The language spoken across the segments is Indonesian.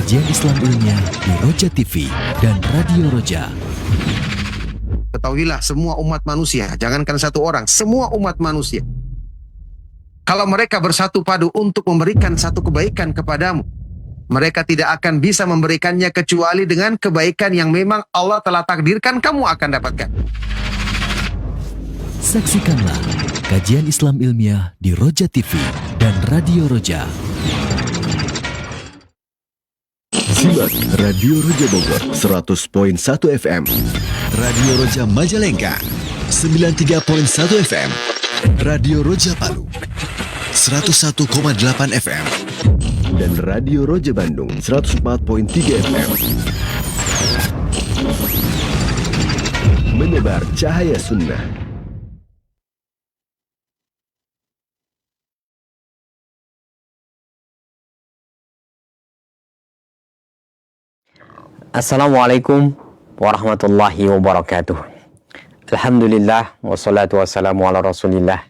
Kajian Islam Ilmiah di Roja TV dan Radio Roja. Ketahuilah semua umat manusia, jangankan satu orang, semua umat manusia, kalau mereka bersatu padu untuk memberikan satu kebaikan kepadamu, mereka tidak akan bisa memberikannya kecuali dengan kebaikan yang memang Allah telah takdirkan kamu akan dapatkan. Saksikanlah kajian Islam Ilmiah di Roja TV dan Radio Roja. Simak Radio Roja Bogor 100.1 FM, Radio Roja Majalengka 93.1 FM, Radio Roja Palu 101,8 FM, dan Radio Roja Bandung 104.3 FM. Menebar cahaya sunnah. Assalamualaikum warahmatullahi wabarakatuh. Alhamdulillah wassalatu wassalamu ala rasulillah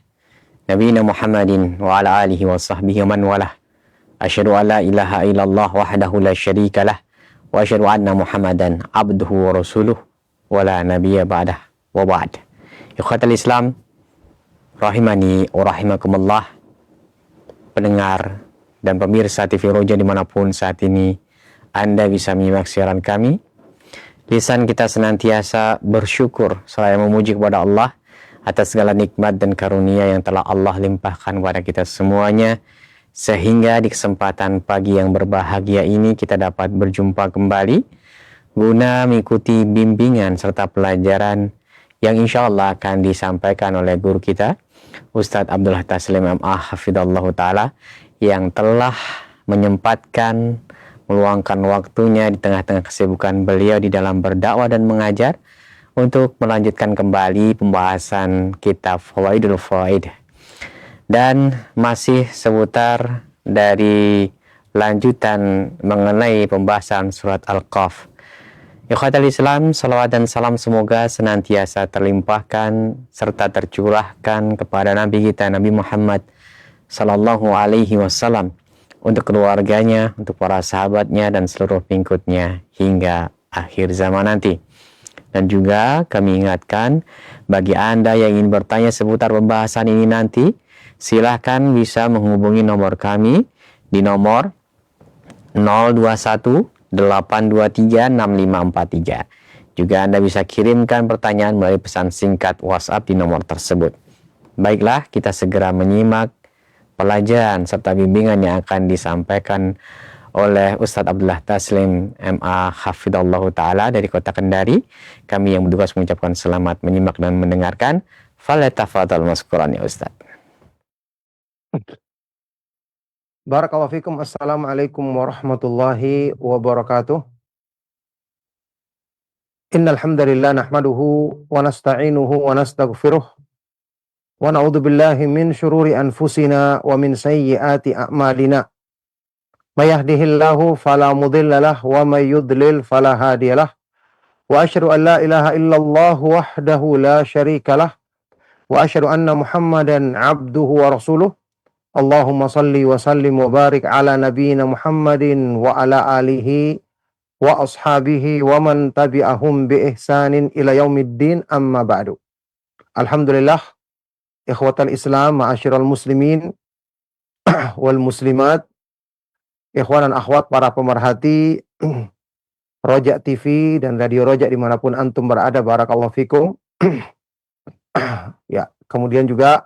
Nabiyina Muhammadin wa ala alihi wa sahbihi wa man walah. Asyhadu an la ilaha illallah wahdahu la syarika lah wa asyhadu anna Muhammadan abduhu wa rasuluh wa la nabiyya ba'dah wa ba'd. Ikhwatal Islam rahimani wa rahimakumullah, pendengar dan pemirsa TV Roja dimanapun saat ini Anda bisa menyimak siaran kami. Lisan kita senantiasa bersyukur seraya memuji kepada Allah atas segala nikmat dan karunia yang telah Allah limpahkan kepada kita semuanya, sehingga di kesempatan pagi yang berbahagia ini kita dapat berjumpa kembali guna mengikuti bimbingan serta pelajaran yang insya Allah akan disampaikan oleh guru kita Ustadz Abdullah Taslim M.A. Hafidhallahu Ta'ala, yang telah menyempatkan meluangkan waktunya di tengah-tengah kesibukan beliau di dalam berdakwah dan mengajar untuk melanjutkan kembali pembahasan kitab Fawaidul Fawaid, dan masih seputar dari lanjutan mengenai pembahasan surat Al-Qaf. Ikhwatal Islam, salawat dan salam semoga senantiasa terlimpahkan serta tercurahkan kepada Nabi kita Nabi Muhammad sallallahu alaihi wasallam, untuk keluarganya, untuk para sahabatnya, dan seluruh pengikutnya hingga akhir zaman nanti. Dan juga kami ingatkan, bagi Anda yang ingin bertanya seputar pembahasan ini nanti, silahkan bisa menghubungi nomor kami di nomor 021 823 6543. Juga Anda bisa kirimkan pertanyaan melalui pesan singkat WhatsApp di nomor tersebut. Baiklah, kita segera menyimak pelajaran serta bimbingan yang akan disampaikan oleh Ustadz Abdullah Taslim M.A. Hafidhallahu Ta'ala dari kota Kendari. Kami yang bertugas mengucapkan selamat menyimak dan mendengarkan. Falyatafadhal mashkuran ya Ustadz. Barakallahu fikum. Assalamualaikum warahmatullahi wabarakatuh. Innal hamdalillah nahmaduhu wa nasta'inuhu wa nastaghfiruh. Wa na'udzu billahi min syururi anfusina wa min sayyiati a'malina. May yahdihillahu fala mudilla lahu wa may yudlil fala hadiyalah. Wa asyhadu an la ilaha illallah wahdahu la syarika lah. Wa asyhadu anna Muhammadan abduhu wa rasuluh. Allahumma salli wa sallim wa barik ala nabiyyina Muhammadin wa ala alihi wa ashabihi wa man tabi'ahum bi ihsanin ila yaumiddin, amma ba'du. Alhamdulillah, ikhwatal Islam, ma'asyiral muslimin wal muslimat, ikhwan dan akhwat para pemerhati Roja TV dan Radio Roja dimanapun antum berada, barakallahu fikum. Ya, kemudian juga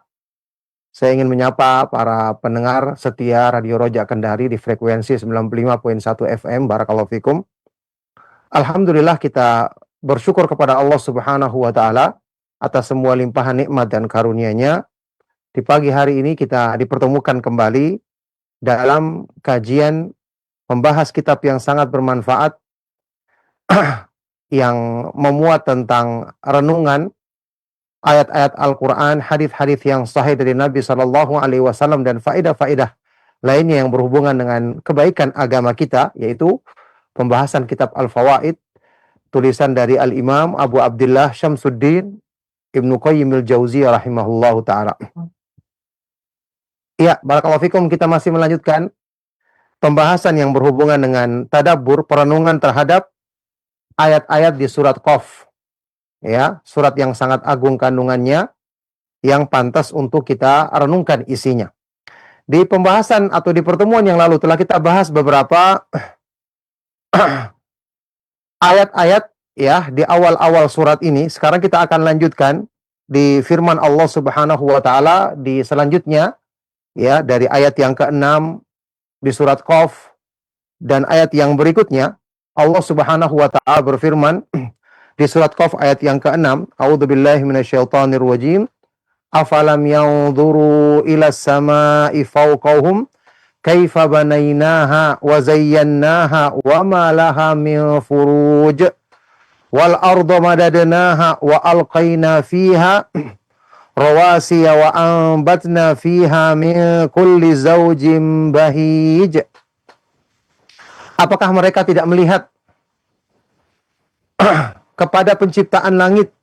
saya ingin menyapa para pendengar setia Radio Roja Kendari di frekuensi 95.1 FM, barakallahu fikum. Alhamdulillah, kita bersyukur kepada Allah Subhanahu wa Ta'ala atas semua limpahan nikmat dan karunia-Nya. Di pagi hari ini kita dipertemukan kembali dalam kajian membahas kitab yang sangat bermanfaat yang memuat tentang renungan ayat-ayat Al-Quran, hadis-hadis yang sahih dari Nabi Sallallahu Alaihi Wasallam, dan faedah-faedah lainnya yang berhubungan dengan kebaikan agama kita, yaitu pembahasan kitab Al-Fawaid, tulisan dari Al-Imam Abu Abdillah Syamsuddin Ibnu Qayyim al-Jauziyah rahimahullahu ta'ala. Ya, barakallahu fikum, kita masih melanjutkan pembahasan yang berhubungan dengan tadabbur, perenungan terhadap ayat-ayat di surat Qaf. Ya, surat yang sangat agung kandungannya, yang pantas untuk kita renungkan isinya. Di pembahasan atau di pertemuan yang lalu telah kita bahas beberapa ayat-ayat ya di awal-awal surat ini. Sekarang kita akan lanjutkan di firman Allah Subhanahu wa taala di selanjutnya ya, dari ayat yang ke-6 di surat Qaf dan ayat yang berikutnya. Allah Subhanahu wa taala berfirman di surat Qaf ayat yang ke-6, A'udzubillahi minasyaitonir rajim. Afalam yanzuru ila samai fawqahum kaifa banainaha wa zayyannaha wa ma laha min furuj wal arda madadnaha wa alqaina fiha rawasiya wa ambatna fiha min kulli zawjin bahij. Apakah mereka tidak melihat kepada penciptaan langit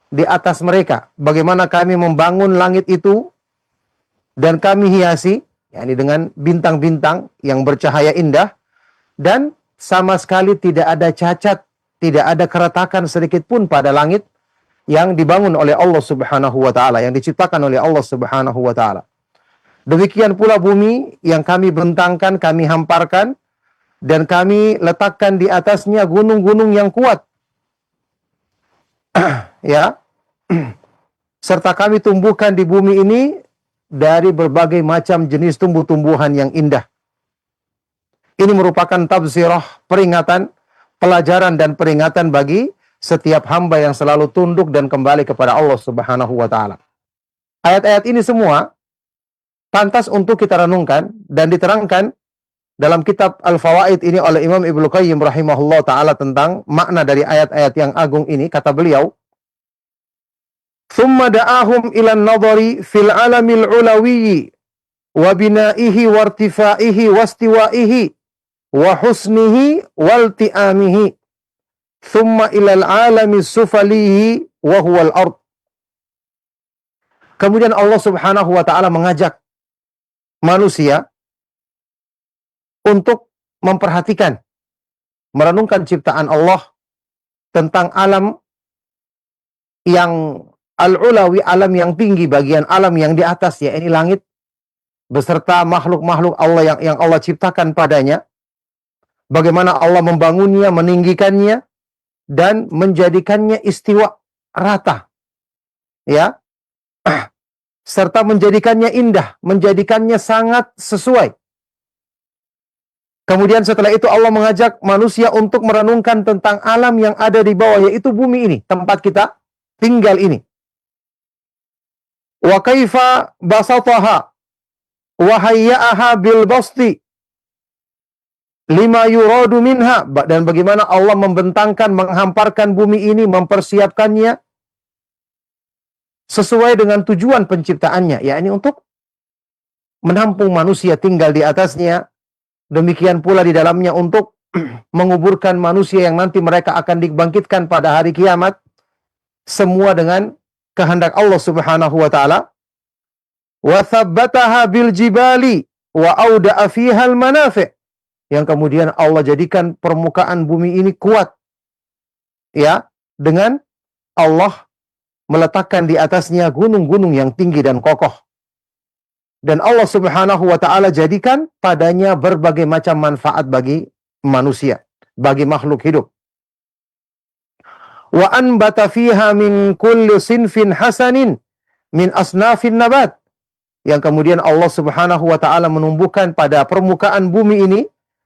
di atas mereka, bagaimana kami membangun langit itu dan kami hiasi, yakni dengan bintang-bintang yang bercahaya indah, dan sama sekali tidak ada cacat, tidak ada keretakan sedikit pun pada langit yang dibangun oleh Allah Subhanahu wa taala, yang diciptakan oleh Allah Subhanahu wa taala. Demikian pula bumi yang kami bentangkan, kami hamparkan, dan kami letakkan di atasnya gunung-gunung yang kuat. Ya, serta kami tumbuhkan di bumi ini dari berbagai macam jenis tumbuh-tumbuhan yang indah. Ini merupakan tabzirah, peringatan, pelajaran dan peringatan bagi setiap hamba yang selalu tunduk dan kembali kepada Allah Subhanahu wa taala. Ayat-ayat ini semua pantas untuk kita renungkan dan diterangkan dalam kitab Al-Fawaid ini oleh Imam Ibnu Qayyim rahimahullah ta'ala tentang makna dari ayat-ayat yang agung ini. Kata beliau, "Thumma da'ahum ilan nadhari fil alamil ulawiyyi wa bina'ihi wa irtifaihi wa istiwa'ihi wa husnihi wal ti'amihi thumma ilal alami sufalihi wa huwal ard." Kemudian Allah Subhanahu wa ta'ala mengajak manusia untuk memperhatikan, merenungkan ciptaan Allah tentang alam yang al-ulawi, alam yang tinggi, bagian alam yang di atas, ya ini langit, beserta makhluk-makhluk Allah yang Allah ciptakan padanya. Bagaimana Allah membangunnya, meninggikannya, dan menjadikannya istiwa, rata. Ya, serta menjadikannya indah, menjadikannya sangat sesuai. Kemudian setelah itu Allah mengajak manusia untuk merenungkan tentang alam yang ada di bawah, yaitu bumi ini, tempat kita tinggal ini. Wa kaifa basataha wa hayya'aha bil basti lima yuradu minha, dan bagaimana Allah membentangkan, menghamparkan bumi ini, mempersiapkannya sesuai dengan tujuan penciptaannya, yakni untuk menampung manusia tinggal di atasnya. Demikian pula di dalamnya untuk menguburkan manusia yang nanti mereka akan dibangkitkan pada hari kiamat. Semua dengan kehendak Allah Subhanahu wa taala. Wa thabbataha bil jibali wa auda'a fiha al manafi'. Yang kemudian Allah jadikan permukaan bumi ini kuat. Ya, dengan Allah meletakkan di atasnya gunung-gunung yang tinggi dan kokoh. Dan Allah Subhanahu wa ta'ala jadikan padanya berbagai macam manfaat bagi manusia, bagi makhluk hidup. Wa anbata fiha min kulli sinfin hasanin min asnafin nabat. Yang kemudian Allah Subhanahu wa ta'ala menumbuhkan pada permukaan bumi ini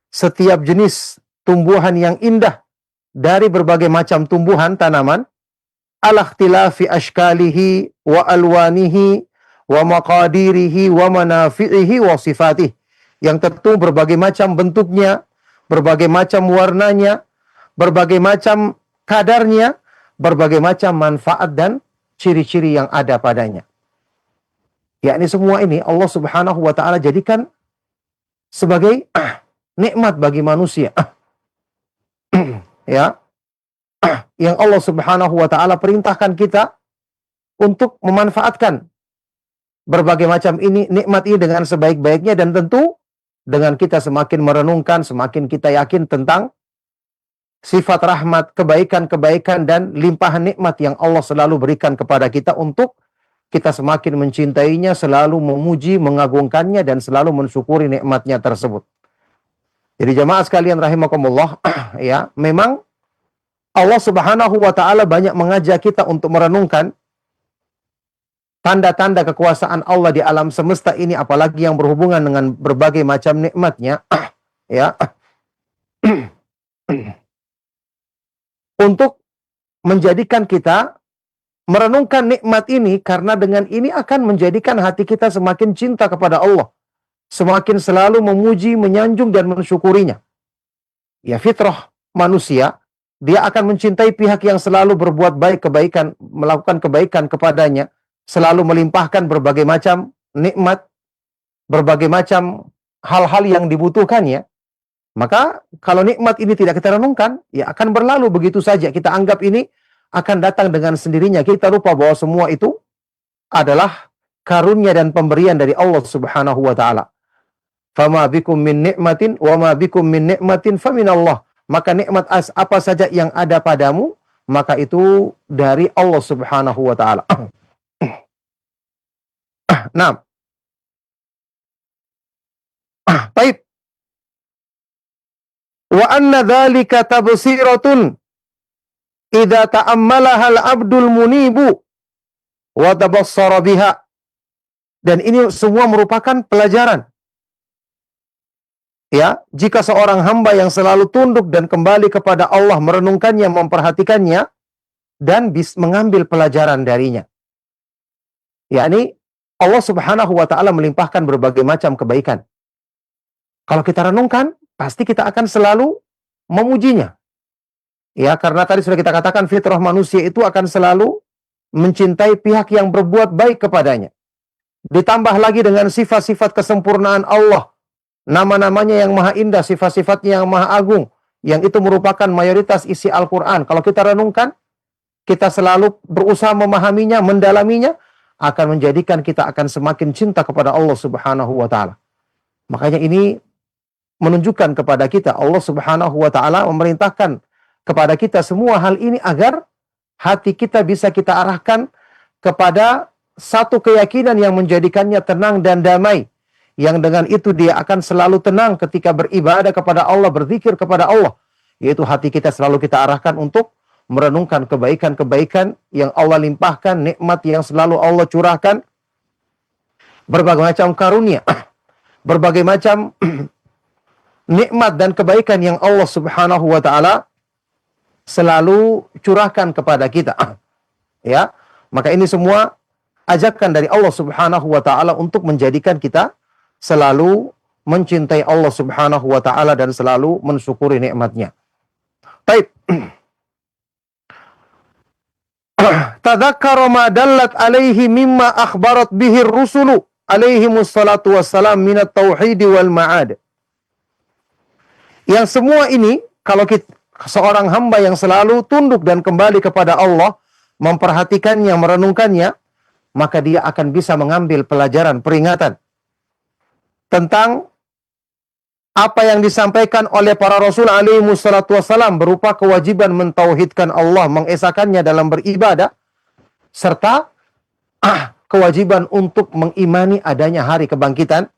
setiap jenis tumbuhan yang indah dari berbagai macam tumbuhan, tanaman, ala ikhtilafi ashkalihi wa alwanihi wa maqadirihi wa manafi'ihi wa sifatih, yang tentu berbagai macam bentuknya, berbagai macam warnanya, berbagai macam kadarnya, berbagai macam manfaat dan ciri-ciri yang ada padanya. Yakni semua ini Allah Subhanahu wa ta'ala jadikan sebagai nikmat bagi manusia. Ya, yang Allah Subhanahu wa ta'ala perintahkan kita untuk memanfaatkan berbagai macam ini, nikmat ini dengan sebaik-baiknya, dan tentu dengan kita semakin merenungkan, semakin kita yakin tentang sifat rahmat, kebaikan-kebaikan dan limpahan nikmat yang Allah selalu berikan kepada kita, untuk kita semakin mencintainya, selalu memuji, mengagungkannya, dan selalu mensyukuri nikmatnya tersebut. Jadi jamaah sekalian rahimakumullah, ya, memang Allah Subhanahu wa taala banyak mengajak kita untuk merenungkan tanda-tanda kekuasaan Allah di alam semesta ini, apalagi yang berhubungan dengan berbagai macam nikmatnya, ya. Untuk menjadikan kita merenungkan nikmat ini, karena dengan ini akan menjadikan hati kita semakin cinta kepada Allah, semakin selalu memuji, menyanjung dan mensyukurinya. Ya, fitrah manusia, dia akan mencintai pihak yang selalu berbuat baik, kebaikan, melakukan kebaikan kepadanya, selalu melimpahkan berbagai macam nikmat, berbagai macam hal-hal yang dibutuhkannya. Maka kalau nikmat ini tidak kita renungkan, ya akan berlalu begitu saja. Kita anggap ini akan datang dengan sendirinya. Kita lupa bahwa semua itu adalah karunia dan pemberian dari Allah Subhanahu wa taala. Fama bikum min ni'matin wa ma bikum min ni'matin faminallah. Maka nikmat apa saja yang ada padamu, maka itu dari Allah Subhanahu wa taala. Nah. Baik. Wa anna dzalika tabsiratun idza ta'ammalaha al-'abdul munibu wa tabassara biha. Dan ini semua merupakan pelajaran. Ya, jika seorang hamba yang selalu tunduk dan kembali kepada Allah, merenungkannya, memperhatikannya, dan mengambil pelajaran darinya. Yakni Allah Subhanahu wa taala melimpahkan berbagai macam kebaikan. Kalau kita renungkan, pasti kita akan selalu memujinya. Ya, karena tadi sudah kita katakan fitrah manusia itu akan selalu mencintai pihak yang berbuat baik kepadanya. Ditambah lagi dengan sifat-sifat kesempurnaan Allah, nama-namanya yang maha indah, sifat-sifatnya yang maha agung, yang itu merupakan mayoritas isi Al-Quran. Kalau kita renungkan, kita selalu berusaha memahaminya, mendalaminya, akan menjadikan kita akan semakin cinta kepada Allah Subhanahu wa taala. Makanya ini menunjukkan kepada kita, Allah Subhanahu wa taala memerintahkan kepada kita semua hal ini agar hati kita bisa kita arahkan kepada satu keyakinan yang menjadikannya tenang dan damai, yang dengan itu dia akan selalu tenang ketika beribadah kepada Allah, berzikir kepada Allah, yaitu hati kita selalu kita arahkan untuk merenungkan kebaikan-kebaikan yang Allah limpahkan, nikmat yang selalu Allah curahkan, berbagai macam karunia, berbagai macam nikmat dan kebaikan yang Allah Subhanahu wa taala selalu curahkan kepada kita. Ya, maka ini semua ajakan dari Allah Subhanahu wa taala untuk menjadikan kita selalu mencintai Allah Subhanahu wa taala dan selalu mensyukuri nikmatnya. Baik. Tadzakkara ma dallat alaihi mimma akhbarat bihi ar-rusulu alaihimus salatu wassalam minat tauhid wal ma'ad. Yang semua ini, kalau seorang hamba yang selalu tunduk dan kembali kepada Allah, memperhatikannya, merenungkannya, maka dia akan bisa mengambil pelajaran, peringatan tentang apa yang disampaikan oleh para Rasul alaihimus salatu wassalam berupa kewajiban mentauhidkan Allah, mengesakannya dalam beribadah, serta kewajiban untuk mengimani adanya hari kebangkitan,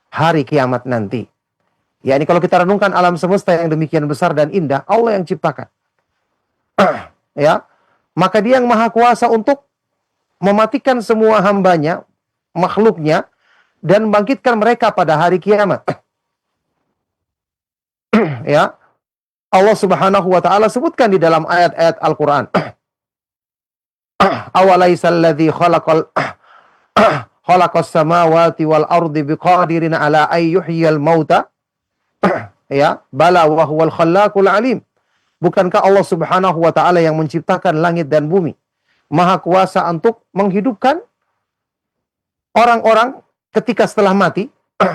hari kiamat nanti. Ya, ini kalau kita renungkan alam semesta yang demikian besar dan indah, Allah yang ciptakan. Ya, maka dia yang maha kuasa untuk mematikan semua hambanya, makhluknya, dan bangkitkan mereka pada hari kiamat. Ya, Allah Subhanahu wa taala sebutkan di dalam ayat-ayat Al-Qur'an. Awalaisal ladzi khalaqas samawati wal ardi biqadirin ala ay yuhyiyal mauta. Ya, bala wa huwal khallaqul alim. Bukankah Allah Subhanahu wa taala yang menciptakan langit dan bumi, maha kuasa untuk menghidupkan orang-orang ketika setelah mati,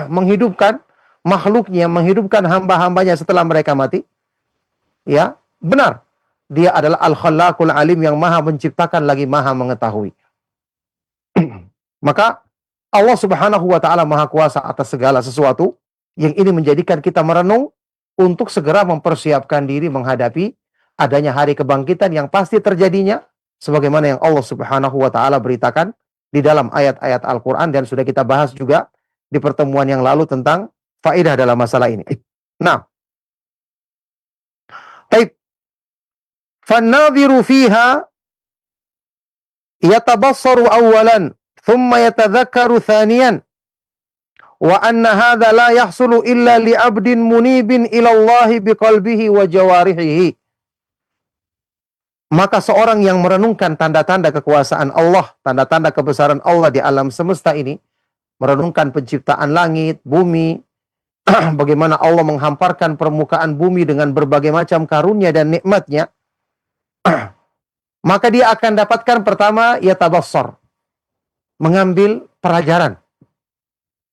menghidupkan makhluknya, menghidupkan hamba-hambanya setelah mereka mati? Ya, benar. Dia adalah Al-Khallaqul Alim, yang maha menciptakan lagi maha mengetahui. Maka Allah Subhanahu wa taala maha kuasa atas segala sesuatu Yang ini menjadikan kita merenung untuk segera mempersiapkan diri menghadapi adanya hari kebangkitan yang pasti terjadinya, sebagaimana yang Allah Subhanahu wa taala beritakan di dalam ayat-ayat Al-Qur'an, dan sudah kita bahas juga di pertemuan yang lalu tentang faedah dalam masalah ini. Nah, baik. Fannadhiru fiha yatabassaru awwalan thumma yatadhakkaru thaniyan wa anna hadha la yahsulu illa li 'abdin munibin ila Allah biqalbihi wa jawarihi. Maka seorang yang merenungkan tanda-tanda kekuasaan Allah, tanda-tanda kebesaran Allah di alam semesta ini, merenungkan penciptaan langit, bumi, bagaimana Allah menghamparkan permukaan bumi dengan berbagai macam karunia dan nikmatnya, maka dia akan dapatkan pertama, yatabassar, mengambil pelajaran.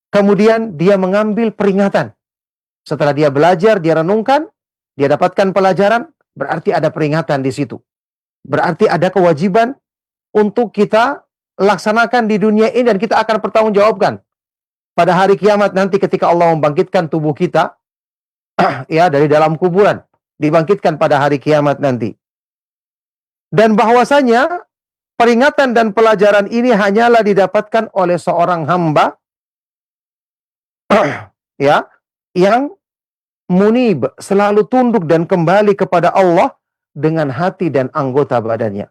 Kemudian dia mengambil peringatan. Setelah dia belajar, dia renungkan, dia dapatkan pelajaran, berarti ada peringatan di situ. Berarti ada kewajiban untuk kita laksanakan di dunia ini, dan kita akan pertanggungjawabkan pada hari kiamat nanti ketika Allah membangkitkan tubuh kita ya dari dalam kuburan, dibangkitkan pada hari kiamat nanti. Dan bahwasanya peringatan dan pelajaran ini hanyalah didapatkan oleh seorang hamba ya, yang munib, selalu tunduk dan kembali kepada Allah dengan hati dan anggota badannya.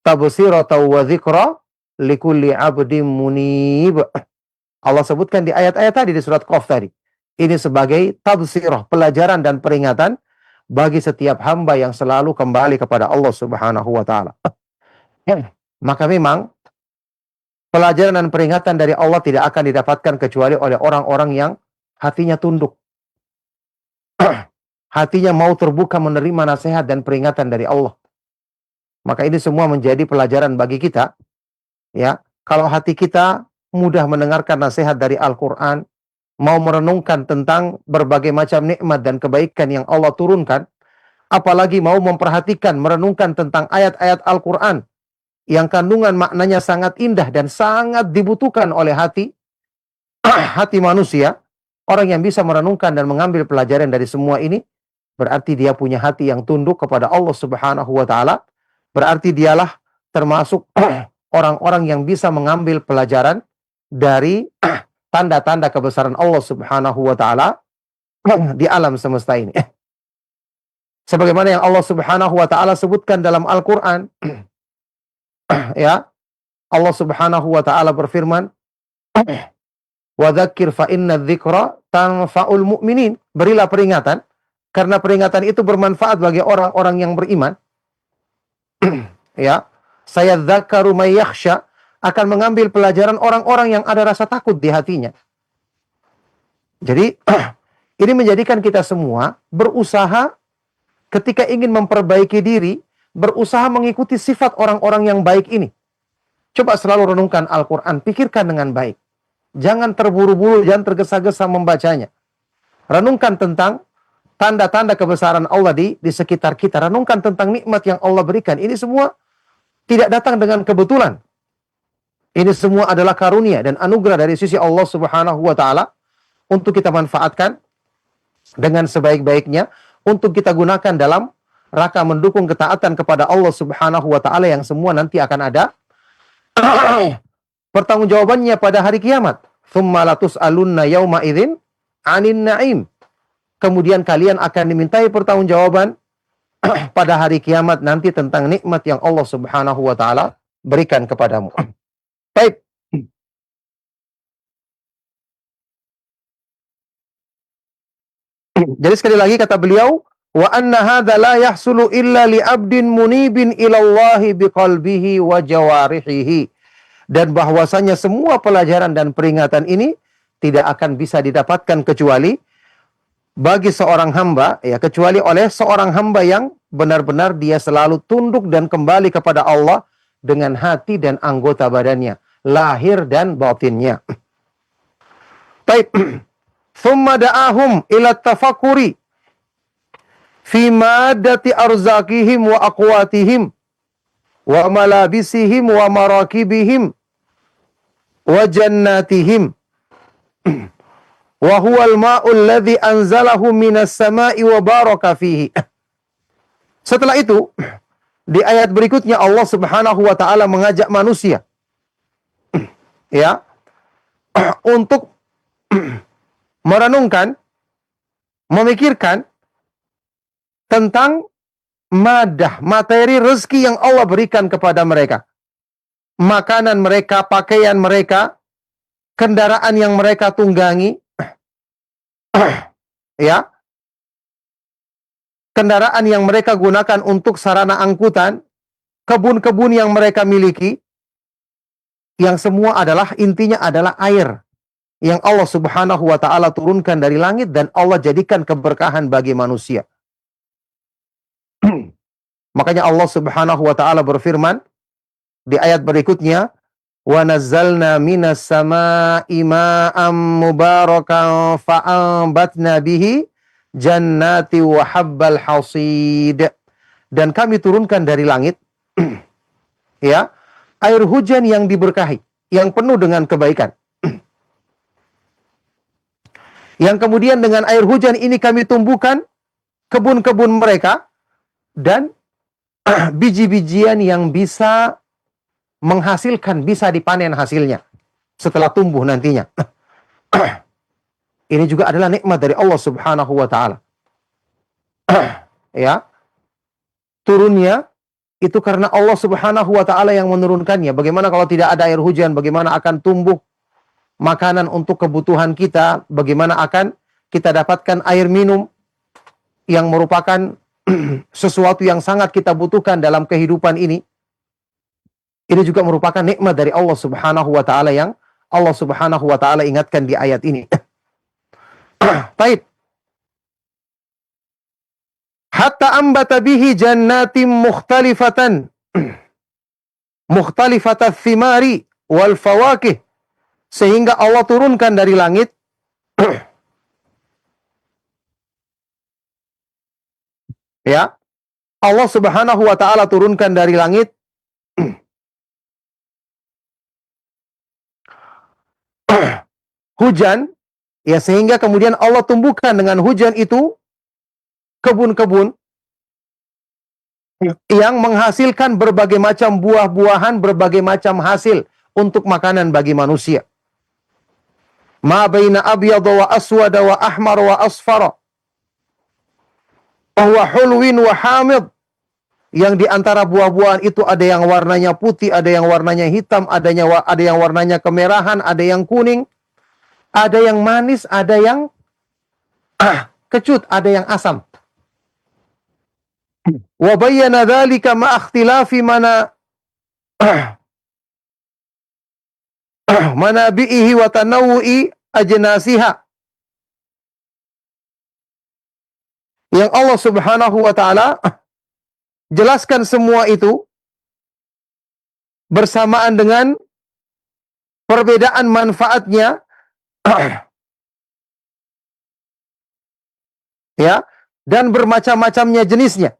Tabsiratan wa dzikra likulli 'abdin munib. Allah sebutkan di ayat-ayat tadi di surat Qaf tadi. Ini sebagai tabsirah, pelajaran dan peringatan bagi setiap hamba yang selalu kembali kepada Allah Subhanahu wa taala. Maka memang pelajaran dan peringatan dari Allah tidak akan didapatkan kecuali oleh orang-orang yang hatinya tunduk. Hatinya mau terbuka menerima nasihat dan peringatan dari Allah. Maka ini semua menjadi pelajaran bagi kita. Ya, kalau hati kita mudah mendengarkan nasihat dari Al-Quran, mau merenungkan tentang berbagai macam nikmat dan kebaikan yang Allah turunkan, apalagi mau memperhatikan, merenungkan tentang ayat-ayat Al-Quran yang kandungan maknanya sangat indah dan sangat dibutuhkan oleh hati manusia. Orang yang bisa merenungkan dan mengambil pelajaran dari semua ini, berarti dia punya hati yang tunduk kepada Allah Subhanahu wa taala. Berarti dialah termasuk orang-orang yang bisa mengambil pelajaran dari tanda-tanda kebesaran Allah Subhanahu wa taala di alam semesta ini. Sebagaimana yang Allah Subhanahu wa taala sebutkan dalam Al-Qur'an, ya, Allah Subhanahu wa taala berfirman, "Wa dzakir fa inna dzikra tanfa'ul mu'minin." Berilah peringatan karena peringatan itu bermanfaat bagi orang-orang yang beriman. Ya, saya dzakaru may yakhsha, akan mengambil pelajaran orang-orang yang ada rasa takut di hatinya. Jadi ini menjadikan kita semua berusaha ketika ingin memperbaiki diri, berusaha mengikuti sifat orang-orang yang baik ini. Coba selalu renungkan Al-Quran, pikirkan dengan baik. Jangan terburu-buru, jangan tergesa-gesa membacanya. Renungkan tentang tanda-tanda kebesaran Allah di sekitar kita. Renungkan tentang nikmat yang Allah berikan. Ini semua tidak datang dengan kebetulan. Ini semua adalah karunia dan anugerah dari sisi Allah Subhanahu wa taala untuk kita manfaatkan dengan sebaik-baiknya, untuk kita gunakan dalam rangka mendukung ketaatan kepada Allah Subhanahu wa taala yang semua nanti akan ada pertanggungjawabannya pada hari kiamat. Tsumma latus'alunna yauma idzin 'anin na'im. Kemudian kalian akan dimintai pertanggungjawaban pada hari kiamat nanti tentang nikmat yang Allah Subhanahu wa taala berikan kepadamu. Baik. Jadi sekali lagi kata beliau, wa anna hadza la yahsulu illa li 'abdin munibin ila Allah biqalbihi wa jawarihi. Dan bahwasanya semua pelajaran dan peringatan ini tidak akan bisa didapatkan kecuali bagi seorang hamba, ya, kecuali oleh seorang hamba yang benar-benar dia selalu tunduk dan kembali kepada Allah dengan hati dan anggota badannya, lahir dan batinnya. Baik. Thumma da'ahum ila tafakkuri fi maddati arzakihim wa aqwatihim wa malabisihim wa marakibihim wa jannatihim wa huwal ma'ul ladzi anzalahu minas sama'i wa baraka fihi. Setelah itu, di ayat berikutnya Allah Subhanahu wa taala mengajak manusia ya untuk merenungkan, memikirkan tentang madah, materi rezeki yang Allah berikan kepada mereka. Makanan mereka, pakaian mereka, kendaraan yang mereka tunggangi, ya, kendaraan yang mereka gunakan untuk sarana angkutan, kebun-kebun yang mereka miliki, yang semua adalah intinya adalah air yang Allah Subhanahu wa taala turunkan dari langit dan Allah jadikan keberkahan bagi manusia. Makanya Allah Subhanahu wa taala berfirman di ayat berikutnya, wa nazzalna minas samaa'i ma'am mubarakan fa'ambatna bihi jannati wa habbal hasid. Dan kami turunkan dari langit ya, air hujan yang diberkahi, yang penuh dengan kebaikan. Yang kemudian dengan air hujan ini kami tumbuhkan kebun-kebun mereka dan biji-bijian yang bisa menghasilkan, bisa dipanen hasilnya setelah tumbuh nantinya. Ini juga adalah nikmat dari Allah Subhanahu wa taala. Ya. Turunnya itu karena Allah Subhanahu wa taala yang menurunkannya. Bagaimana kalau tidak ada air hujan, bagaimana akan tumbuh makanan untuk kebutuhan kita, bagaimana akan kita dapatkan air minum yang merupakan sesuatu yang sangat kita butuhkan dalam kehidupan ini. Ini juga merupakan nikmat dari Allah Subhanahu wa taala yang Allah Subhanahu wa taala ingatkan di ayat ini. Baik. Hatta ambata bihi jannatin mukhtalifatan mukhtalifatat thimari wal fawakih, sehingga Allah turunkan dari langit ya, Allah Subhanahu wa taala turunkan dari langit hujan ya, sehingga kemudian Allah tumbuhkan dengan hujan itu kebun-kebun yang menghasilkan berbagai macam buah-buahan, berbagai macam hasil untuk makanan bagi manusia. Ma baina abyada wa aswada wa ahmar wa asfara wa huwa hulwin wa hamid. Yang di antara buah-buahan itu ada yang warnanya putih, ada yang warnanya hitam, ada yang warnanya kemerahan, ada yang kuning, ada yang manis, ada yang kecut, ada yang asam. Wa bayyana dzalika ma ikhtilafi manabihi wa tanawu'i ajnasiha. Yang Allah Subhanahu wa taala jelaskan semua itu bersamaan dengan perbedaan manfaatnya ya, dan bermacam-macamnya jenisnya.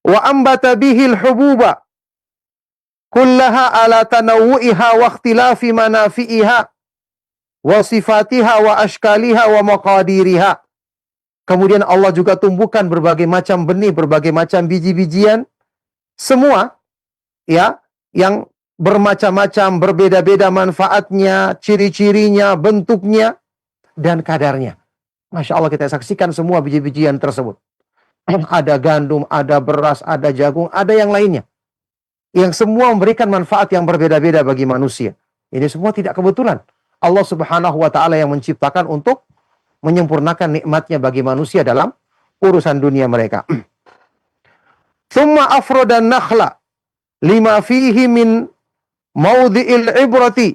Wa ambata bihil hububa kullaha ala tanawu'iha wa ikhtilafi manafi'iha wa sifatiha wa ashkaliha wa maqadiriha. Kemudian Allah juga tumbuhkan berbagai macam benih, berbagai macam biji-bijian, semua ya, yang bermacam-macam, berbeda-beda manfaatnya, ciri-cirinya, bentuknya, dan kadarnya. Masya Allah, kita saksikan semua biji-bijian tersebut. Ada gandum, ada beras, ada jagung, ada yang lainnya. Yang semua memberikan manfaat yang berbeda-beda bagi manusia. Ini semua tidak kebetulan. Allah Subhanahu wa taala yang menciptakan untuk menyempurnakan nikmatnya bagi manusia dalam urusan dunia mereka. Thumma afrodan nakhla lima fihi min mawdi'il ibrati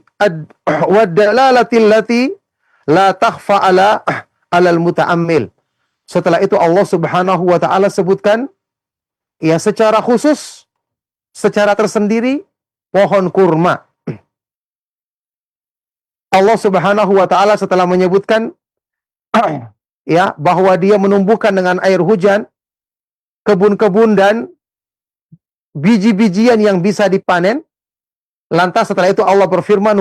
wa dalalati allati la takhfa alal muta'ammil. Setelah itu Allah Subhanahu wa taala sebutkan ya secara khusus, secara tersendiri pohon kurma. Allah Subhanahu wa taala setelah menyebutkan ya bahwa dia menumbuhkan dengan air hujan kebun-kebun dan biji-bijian yang bisa dipanen. Lantas setelah itu Allah berfirman,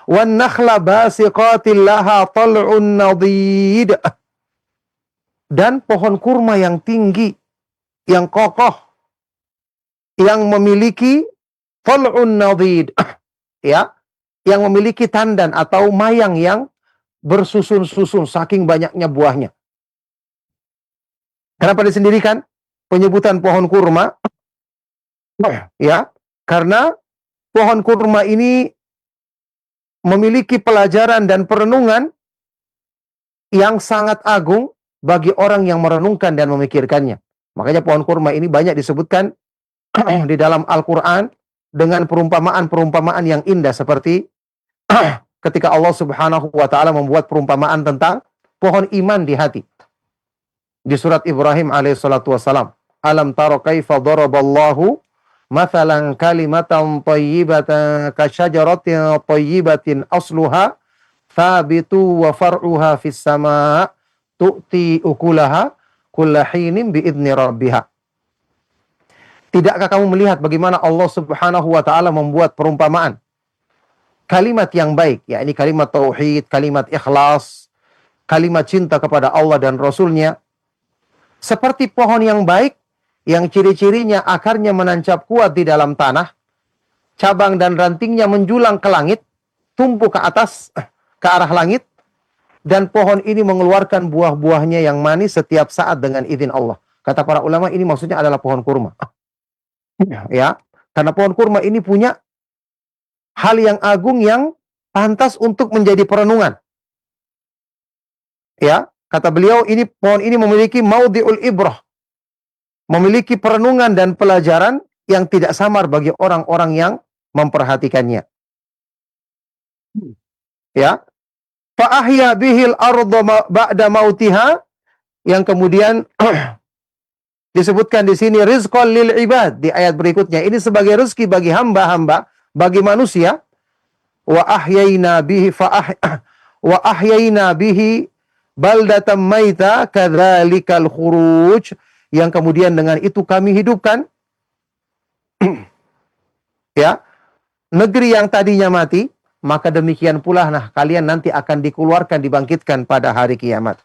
wan nakhla basiqatil laha tal'un nadid. Dan pohon kurma yang tinggi, yang kokoh, yang memiliki tal'un nadid, ya, yang memiliki tandan atau mayang yang bersusun-susun saking banyaknya buahnya. Kenapa disendirikan penyebutan pohon kurma? Ya, karena pohon kurma ini memiliki pelajaran dan perenungan yang sangat agung bagi orang yang merenungkan dan memikirkannya. Makanya pohon kurma ini banyak disebutkan di dalam Al-Quran dengan perumpamaan-perumpamaan yang indah seperti ketika Allah Subhanahu wa Ta'ala membuat perumpamaan tentang pohon iman di hati. Di surat Ibrahim alaihissalatu wassalam, alam taro kaifa daraballahu mathalan kalimatan tayyibatan kasyajaratin tayyibatin asluha thabitu wa far'uha fis sama' tu'ti ukulaha kulla hinin biidni rabbiha. Tidakkah kamu melihat bagaimana Allah Subhanahu wa Ta'ala membuat perumpamaan kalimat yang baik, yakni kalimat tauhid, kalimat ikhlas, kalimat cinta kepada Allah dan Rasulnya, seperti pohon yang baik, yang ciri-cirinya akarnya menancap kuat di dalam tanah, cabang dan rantingnya menjulang ke langit, tumbuh ke atas, ke arah langit, dan pohon ini mengeluarkan buah-buahnya yang manis setiap saat dengan izin Allah. Kata para ulama, ini maksudnya adalah pohon kurma. Ya, karena pohon kurma ini punya hal yang agung yang pantas untuk menjadi perenungan. Ya, kata beliau, ini pohon ini memiliki maudhi'ul ibrah, memiliki perenungan dan pelajaran yang tidak samar bagi orang-orang yang memperhatikannya. Ya, fa ahya bihil arda ba'da mautiha, yang kemudian disebutkan di sini rizqan lil ibad di ayat berikutnya. Ini sebagai rezeki bagi hamba-hamba, bagi manusia. Wa ahyayna bihi baldatan maita kadzalikal khuruj, yang kemudian dengan itu kami hidupkan ya, negeri yang tadinya mati, maka demikian pula kalian nanti akan dikeluarkan, dibangkitkan pada hari kiamat.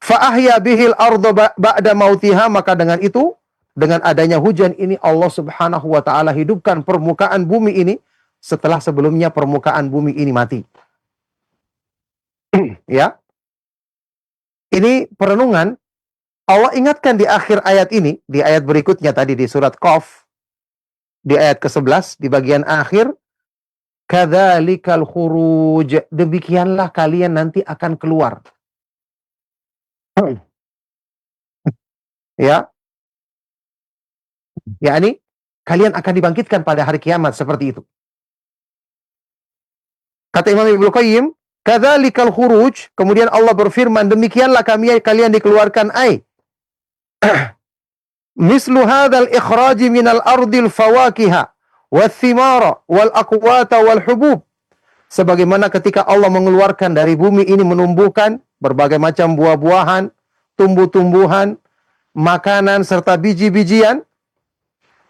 Fa ahya bihil arda ba'da mautiha, maka dengan itu, dengan adanya hujan ini, Allah Subhanahu wa Ta'ala hidupkan permukaan bumi ini setelah sebelumnya permukaan bumi ini mati. Ya. Ini perenungan. Allah ingatkan di akhir ayat ini, di ayat berikutnya tadi di surat Qaf, di ayat ke-11 di bagian akhir, kadzalikal khuruj, demikianlah kalian nanti akan keluar. Ya. Yakni kalian akan dibangkitkan pada hari kiamat seperti itu. Kata Imam Ibnu Qayyim, kadzalikal khuruj, kemudian Allah berfirman, demikianlah kalian dikeluarkan mislu hadzal ikhraj minal ardil fawakiha wathimara wal aqwata wal hubub, sebagaimana ketika Allah mengeluarkan dari bumi ini, menumbuhkan berbagai macam buah-buahan, tumbuh-tumbuhan, makanan serta biji-bijian,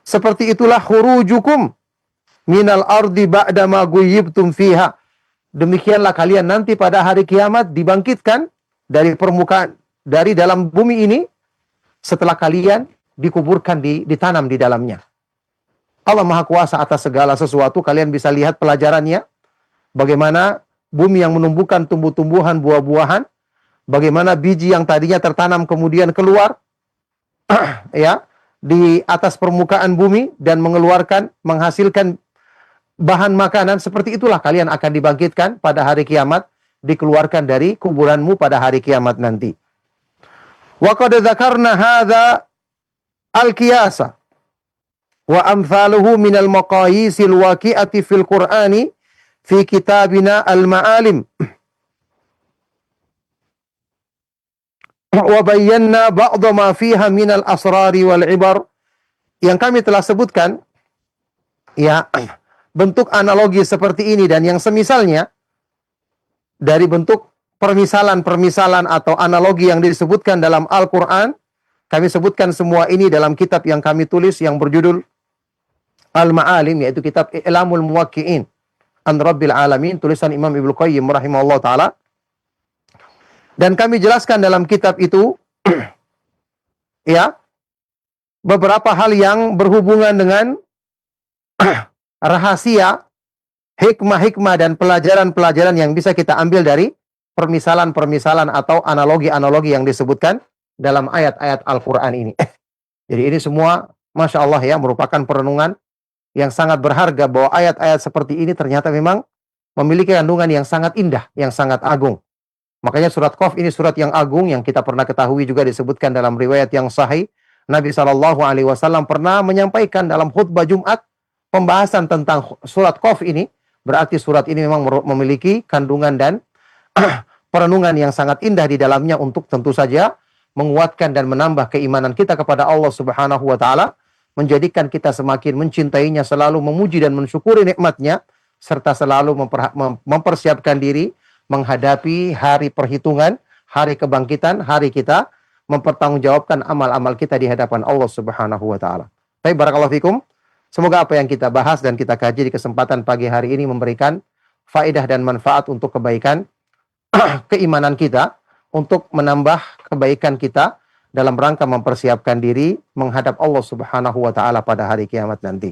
seperti itulah khurujukum minal ardi ba'da ma ghayyibtum fiha, demikianlah kalian nanti pada hari kiamat dibangkitkan dari permukaan, dari dalam bumi ini, setelah kalian dikuburkan, ditanam di dalamnya. Allah Maha Kuasa atas segala sesuatu. Kalian bisa lihat pelajarannya, bagaimana bumi yang menumbuhkan tumbuh-tumbuhan, buah-buahan, bagaimana biji yang tadinya tertanam kemudian keluar ya, di atas permukaan bumi dan mengeluarkan, menghasilkan bahan makanan. Seperti itulah kalian akan dibangkitkan pada hari kiamat, dikeluarkan dari kuburanmu pada hari kiamat nanti. Wa qad dzakarna hadza al-qiyasa wa amthaluhu min al-maqayisil waqi'ati fil Qur'ani fi kitabina al-ma'alim. Wa bayyana ba'dha ma fiha min al-asrari wal ibar, yang kami telah sebutkan ya, bentuk analogi seperti ini dan yang semisalnya dari bentuk permisalan-permisalan atau analogi yang disebutkan dalam Al-Qur'an. Kami sebutkan semua ini dalam kitab yang kami tulis yang berjudul Al-Ma'alim, yaitu kitab I'lamul Muwaqqi'in, an Rabbil Alamin, tulisan Imam Ibnu Qayyim rahimahullah ta'ala. Dan kami jelaskan dalam kitab itu, ya, beberapa hal yang berhubungan dengan rahasia, hikmah-hikmah dan pelajaran-pelajaran yang bisa kita ambil dari permisalan-permisalan atau analogi-analogi yang disebutkan dalam ayat-ayat Al-Quran ini. Jadi ini semua, Masya Allah ya, merupakan perenungan yang sangat berharga bahwa ayat-ayat seperti ini ternyata memang memiliki kandungan yang sangat indah, yang sangat agung. Makanya surat Qaf ini surat yang agung yang kita pernah ketahui juga disebutkan dalam riwayat yang sahih. Nabi SAW pernah menyampaikan dalam khutbah Jumat pembahasan tentang surat Qaf ini. Berarti surat ini memang memiliki kandungan dan perenungan yang sangat indah di dalamnya untuk tentu saja menguatkan dan menambah keimanan kita kepada Allah Subhanahu wa taala, menjadikan kita semakin mencintainya, selalu memuji dan mensyukuri nikmatnya, serta selalu mempersiapkan diri menghadapi hari perhitungan, hari kebangkitan, hari kita mempertanggungjawabkan amal-amal kita di hadapan Allah Subhanahu wa taala. Baik, barakallahu fikum. Semoga apa yang kita bahas dan kita kaji di kesempatan pagi hari ini memberikan faedah dan manfaat untuk kebaikan keimanan kita, untuk menambah kebaikan kita dalam rangka mempersiapkan diri menghadap Allah Subhanahu wa taala pada hari kiamat nanti.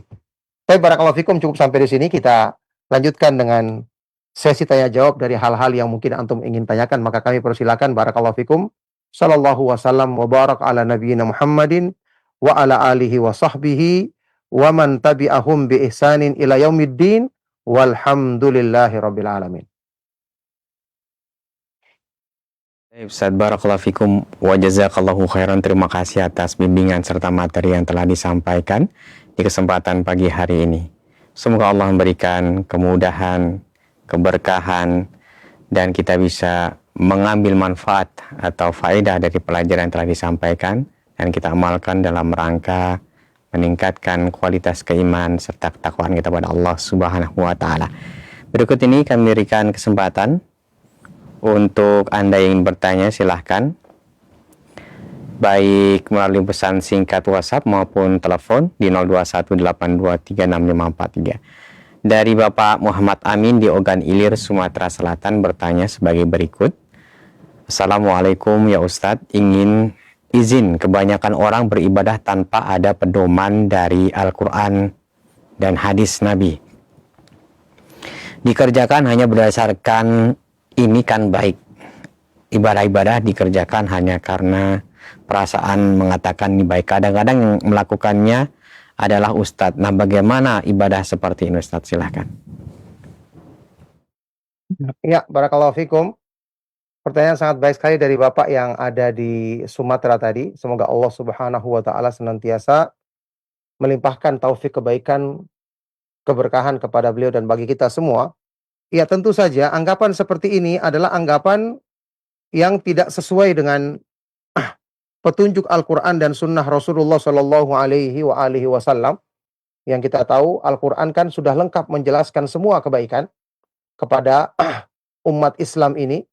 Baik, barakallahu fikum, cukup sampai di sini. Kita lanjutkan dengan sesi tanya jawab dari hal-hal yang mungkin antum ingin tanyakan, maka kami persilakan. Barakallahu fikum. Sallallahu wasallam wa barak ala nabiyyina Muhammadin wa ala alihi wa sahbihi wa man tabi'ahum bi ihsanin ila yaumiddin walhamdulillahi rabbil alamin. Ustaz, barakallahu fikum wa jazakallahu khairan. Terima kasih atas bimbingan serta materi yang telah disampaikan di kesempatan pagi hari ini. Semoga Allah memberikan kemudahan, keberkahan, dan kita bisa mengambil manfaat atau faedah dari pelajaran yang telah disampaikan dan kita amalkan dalam rangka meningkatkan kualitas keimanan serta ketakwaan kita pada Allah Subhanahu wa taala. Berikut ini kami berikan kesempatan untuk Anda yang ingin bertanya, silahkan baik melalui pesan singkat WhatsApp maupun telepon di 0218236543. Dari Bapak Muhammad Amin di Ogan Ilir, Sumatera Selatan bertanya sebagai berikut. Assalamualaikum ya Ustadz, ingin izin, kebanyakan orang beribadah tanpa ada pedoman dari Al-Quran dan hadis Nabi. Dikerjakan hanya berdasarkan ini kan baik. Ibadah-ibadah dikerjakan hanya karena perasaan mengatakan ini baik. Kadang-kadang yang melakukannya adalah Ustadz. Nah, bagaimana ibadah seperti ini Ustadz? Silahkan. Ya, barakallahu fikum. Pertanyaan sangat baik sekali dari Bapak yang ada di Sumatera tadi. Semoga Allah Subhanahu wa taala senantiasa melimpahkan taufik kebaikan, keberkahan kepada beliau dan bagi kita semua. Ya, tentu saja anggapan seperti ini adalah anggapan yang tidak sesuai dengan petunjuk Al-Quran dan Sunnah Rasulullah Sallallahu Alaihi Wasallam. Yang kita tahu Al-Quran kan sudah lengkap menjelaskan semua kebaikan kepada umat Islam ini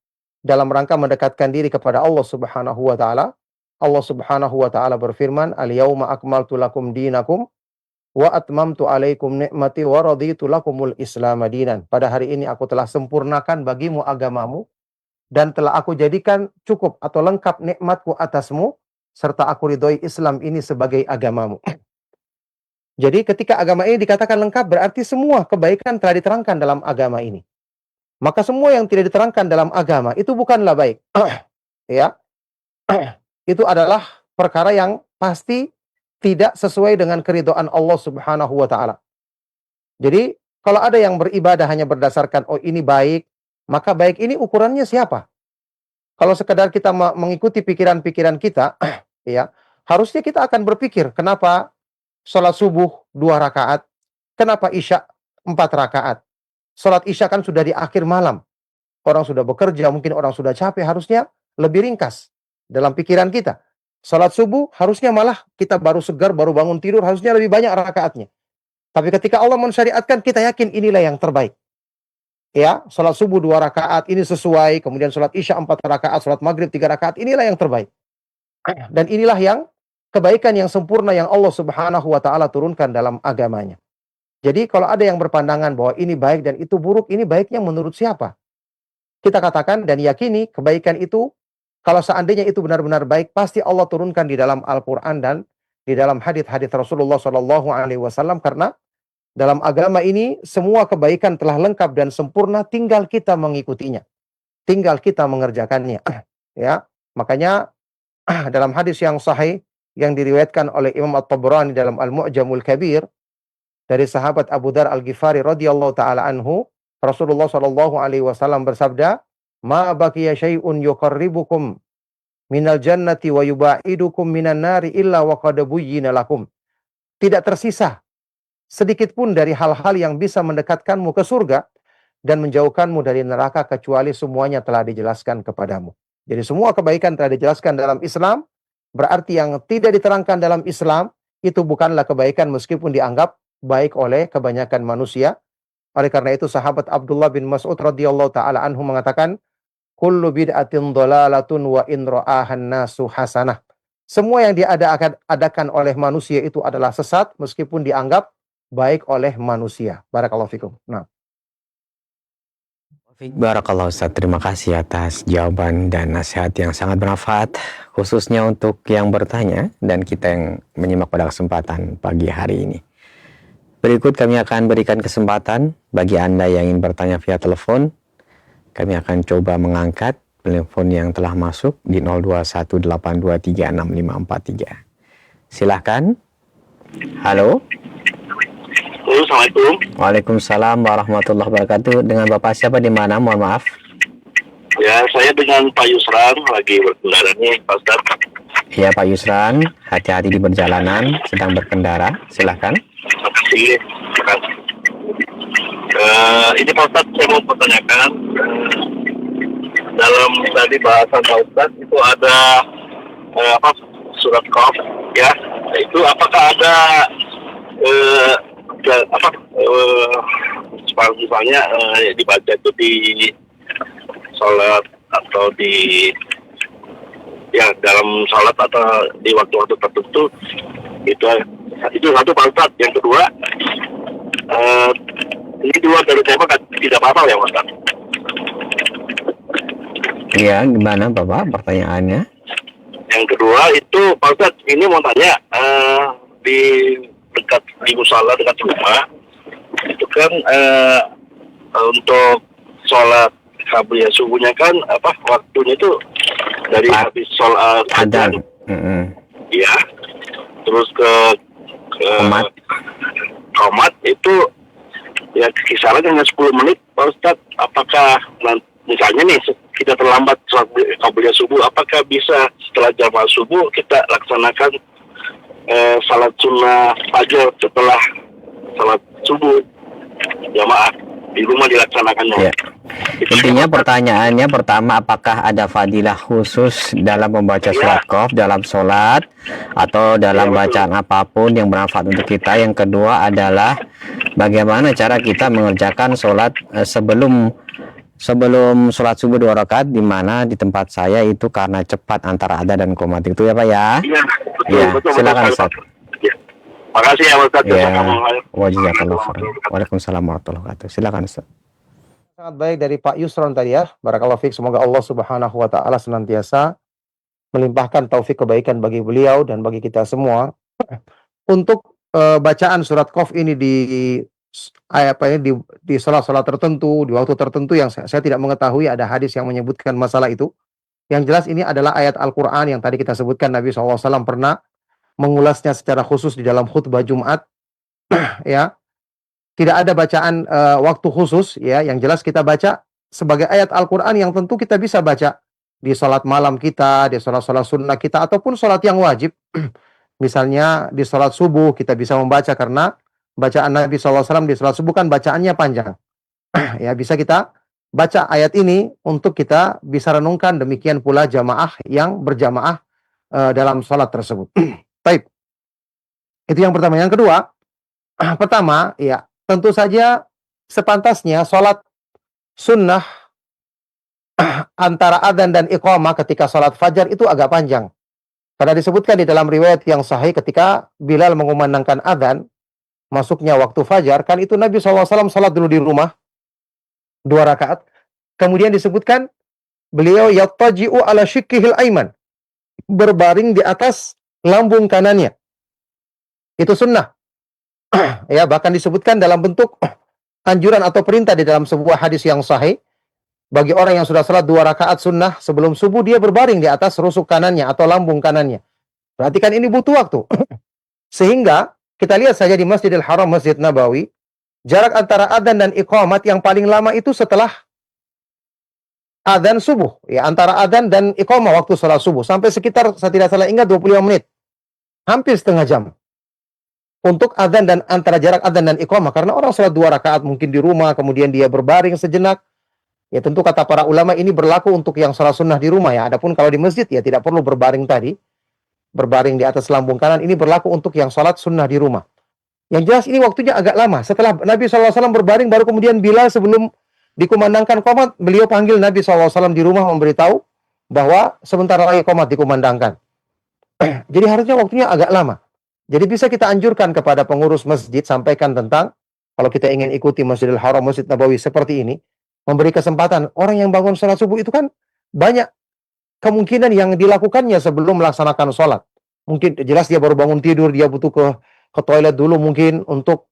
dalam rangka mendekatkan diri kepada Allah Subhanahu Wa Taala. Allah Subhanahu Wa Taala berfirman, Al-yawma akmaltu lakum dinakum wa atmamtu alaikum ni'mati wa raditu lakumul Islam dinan. Pada hari ini aku telah sempurnakan bagimu agamamu dan telah aku jadikan cukup atau lengkap nikmatku atasmu, serta aku ridhoi Islam ini sebagai agamamu. Jadi ketika agama ini dikatakan lengkap, berarti semua kebaikan telah diterangkan dalam agama ini. Maka semua yang tidak diterangkan dalam agama itu bukanlah baik. Ya, itu adalah perkara yang pasti tidak sesuai dengan keridhaan Allah Subhanahu wa taala. Jadi kalau ada yang beribadah hanya berdasarkan oh ini baik, maka baik ini ukurannya siapa? Kalau sekedar kita mengikuti pikiran-pikiran kita, ya, harusnya kita akan berpikir, kenapa sholat subuh 2 rakaat? Kenapa isya 4 rakaat? Sholat isya kan sudah di akhir malam. Orang sudah bekerja, mungkin orang sudah capek, harusnya lebih ringkas dalam pikiran kita. Sholat subuh harusnya malah kita baru segar, baru bangun tidur, harusnya lebih banyak rakaatnya. Tapi ketika Allah mensyariatkan, kita yakin inilah yang terbaik. Ya, sholat subuh 2 rakaat ini sesuai, kemudian sholat isya 4 rakaat, sholat maghrib 3 rakaat, inilah yang terbaik. Dan inilah yang kebaikan yang sempurna yang Allah Subhanahu wa taala turunkan dalam agamanya. Jadi kalau ada yang berpandangan bahwa ini baik dan itu buruk, ini baiknya menurut siapa? Kita katakan dan yakini kebaikan itu, kalau seandainya itu benar-benar baik, pasti Allah turunkan di dalam Al-Quran dan di dalam hadits-hadits Rasulullah Shallallahu Alaihi Wasallam. Karena dalam agama ini semua kebaikan telah lengkap dan sempurna, tinggal kita mengikutinya, tinggal kita mengerjakannya. Ya, makanya dalam hadis yang sahih yang diriwayatkan oleh Imam At-Tabrani dalam Al-Mu'jamul Kabir dari sahabat Abu Dzar Al-Ghifari radhiyallahu taala anhu, Rasulullah Shallallahu alaihi wasallam bersabda, "Ma baqiya syai'un yuqarribukum minal jannati wa yubaidukum minan nari illa wa qad buyyina lakum." Tidak tersisa sedikit pun dari hal-hal yang bisa mendekatkanmu ke surga dan menjauhkanmu dari neraka kecuali semuanya telah dijelaskan kepadamu. Jadi semua kebaikan telah dijelaskan dalam Islam, berarti yang tidak diterangkan dalam Islam itu bukanlah kebaikan meskipun dianggap baik oleh kebanyakan manusia. Oleh karena itu sahabat Abdullah bin Mas'ud radhiyallahu taala anhu mengatakan, kullu bid'atin dhalalatun wa in ra'ahan nasu hasanah. Semua yang diadakan oleh manusia itu adalah sesat meskipun dianggap baik oleh manusia. Barakallahu fikum. Nah. Barakallahu Ustaz, terima kasih atas jawaban dan nasihat yang sangat bermanfaat, khususnya untuk yang bertanya dan kita yang menyimak pada kesempatan pagi hari ini. Berikut kami akan berikan kesempatan bagi Anda yang ingin bertanya via telepon. Kami akan coba mengangkat telepon yang telah masuk di 0218236543. Silahkan. Halo. Assalamualaikum. Waalaikumsalam warahmatullahi wabarakatuh. Dengan Bapak siapa di mana? Mohon maaf. Ya, saya dengan Pak Yusran lagi berkendara nih, Pak Ustaz. Iya Pak Yusran, hati-hati di perjalanan, sedang berkendara. Silahkan. Terima kasih. Ini Pak Ustaz, saya mau pertanyakan. Dalam tadi bahasan Pak Ustaz itu ada surat Qaf, ya. Itu apakah ada misalnya dibaca itu di sholat atau di dalam sholat atau di waktu-waktu tertentu, itu satu Pak Ustaz. Yang kedua, ini dua dari tema tidak apa-apa ya Pak Ustaz? Iya, gimana Bapak pertanyaannya? Yang kedua itu Pak Ustaz, ini mau tanya, di dekat di musala dekat rumah itu kan untuk sholat qabliyah subuhnya kan waktunya itu dari habis sholat adzan, ya, terus ke qomat itu ya kisaran hanya 10 menit Pak Ustaz. Apakah misalnya nih kita terlambat sholat qabliyah subuh, apakah bisa setelah jamaah subuh kita laksanakan salat sunnah fajar setelah salat subuh jamaah di rumah dilaksanakannya? Ya. Intinya pertanyaannya pertama, apakah ada fadilah khusus dalam membaca surat Qaf dalam sholat atau dalam bacaan apapun yang bermanfaat untuk kita. Yang kedua adalah bagaimana cara kita mengerjakan sholat sebelum sholat subuh 2 rakaat, di mana di tempat saya itu karena cepat antara adzan dan qomat itu ya Pak ya. Iya, betul, silakan Ustaz. Ya. Makasih ya Ustaz. Ya. Waalaikumsalam warahmatullahi wabarakatuh. Silakan Ustaz. Sangat baik dari Pak Yusron tadi ya. Barakallahu fiik. Semoga Allah Subhanahu wa taala senantiasa melimpahkan taufik kebaikan bagi beliau dan bagi kita semua. Untuk bacaan surat Qaf ini di salat-salat tertentu, di waktu tertentu yang saya tidak mengetahui ada hadis yang menyebutkan masalah itu. Yang jelas ini adalah ayat Al-Quran yang tadi kita sebutkan Nabi SAW pernah mengulasnya secara khusus di dalam khutbah Jumat. Ya, tidak ada bacaan waktu khusus ya. Yang jelas kita baca sebagai ayat Al-Quran yang tentu kita bisa baca di sholat malam kita, di sholat-sholat sunnah kita, ataupun sholat yang wajib. Misalnya di sholat subuh kita bisa membaca, karena bacaan Nabi SAW di sholat subuh kan bacaannya panjang. Ya, bisa kita baca ayat ini untuk kita bisa renungkan, demikian pula jamaah yang berjamaah dalam sholat tersebut. Baik. Itu yang pertama. Yang kedua, pertama ya tentu saja sepantasnya sholat sunnah antara adzan dan iqamah ketika sholat fajar itu agak panjang. Karena disebutkan di dalam riwayat yang sahih ketika Bilal mengumandangkan adzan, masuknya waktu fajar, kan itu Nabi SAW salat dulu di rumah 2 rakaat. Kemudian disebutkan beliau yattaji'u ala shikkihil aiman, berbaring di atas lambung kanannya. Itu sunnah. Ya, bahkan disebutkan dalam bentuk anjuran atau perintah di dalam sebuah hadis yang sahih. Bagi orang yang sudah salat 2 rakaat sunnah sebelum subuh, dia berbaring di atas rusuk kanannya atau lambung kanannya. Berarti kan ini butuh waktu. Sehingga kita lihat saja di Masjidil Haram, Masjid Nabawi, jarak antara adzan dan iqamat yang paling lama itu setelah adzan subuh. Ya, antara adzan dan iqamah waktu salat subuh. Sampai sekitar, saya tidak salah ingat, 25 menit. Hampir setengah jam. Untuk adzan dan antara jarak adzan dan iqamah. Karena orang salat 2 rakaat mungkin di rumah, kemudian dia berbaring sejenak. Ya tentu kata para ulama ini berlaku untuk yang salat sunnah di rumah ya. Adapun kalau di masjid ya tidak perlu berbaring tadi. Berbaring di atas lambung kanan ini berlaku untuk yang salat sunnah di rumah. Yang jelas ini waktunya agak lama. Setelah Nabi SAW berbaring, baru kemudian Bilal sebelum dikumandangkan qomat, beliau panggil Nabi SAW di rumah memberitahu bahwa sebentar lagi qomat dikumandangkan. Jadi harusnya waktunya agak lama. Jadi bisa kita anjurkan kepada pengurus masjid, sampaikan tentang kalau kita ingin ikuti Masjidil Haram, Masjid Nabawi seperti ini, memberi kesempatan. Orang yang bangun sholat subuh itu kan banyak kemungkinan yang dilakukannya sebelum melaksanakan sholat. Mungkin jelas dia baru bangun tidur, dia butuh ke toilet dulu mungkin untuk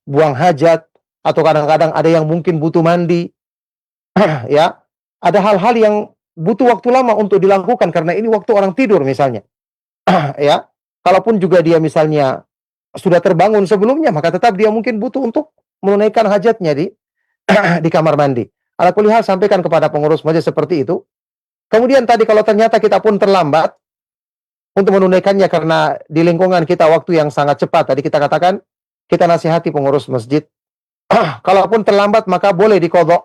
buang hajat, atau kadang-kadang ada yang mungkin butuh mandi. Ya, ada hal-hal yang butuh waktu lama untuk dilakukan karena ini waktu orang tidur misalnya. Ya, kalaupun juga dia misalnya sudah terbangun sebelumnya, maka tetap dia mungkin butuh untuk menunaikan hajatnya di kamar mandi. Ala kulli hal, sampaikan kepada pengurus masjid seperti itu. Kemudian tadi kalau ternyata kita pun terlambat untuk menunaikannya karena di lingkungan kita waktu yang sangat cepat, tadi kita katakan, kita nasihati pengurus masjid. Kalaupun terlambat maka boleh diqadha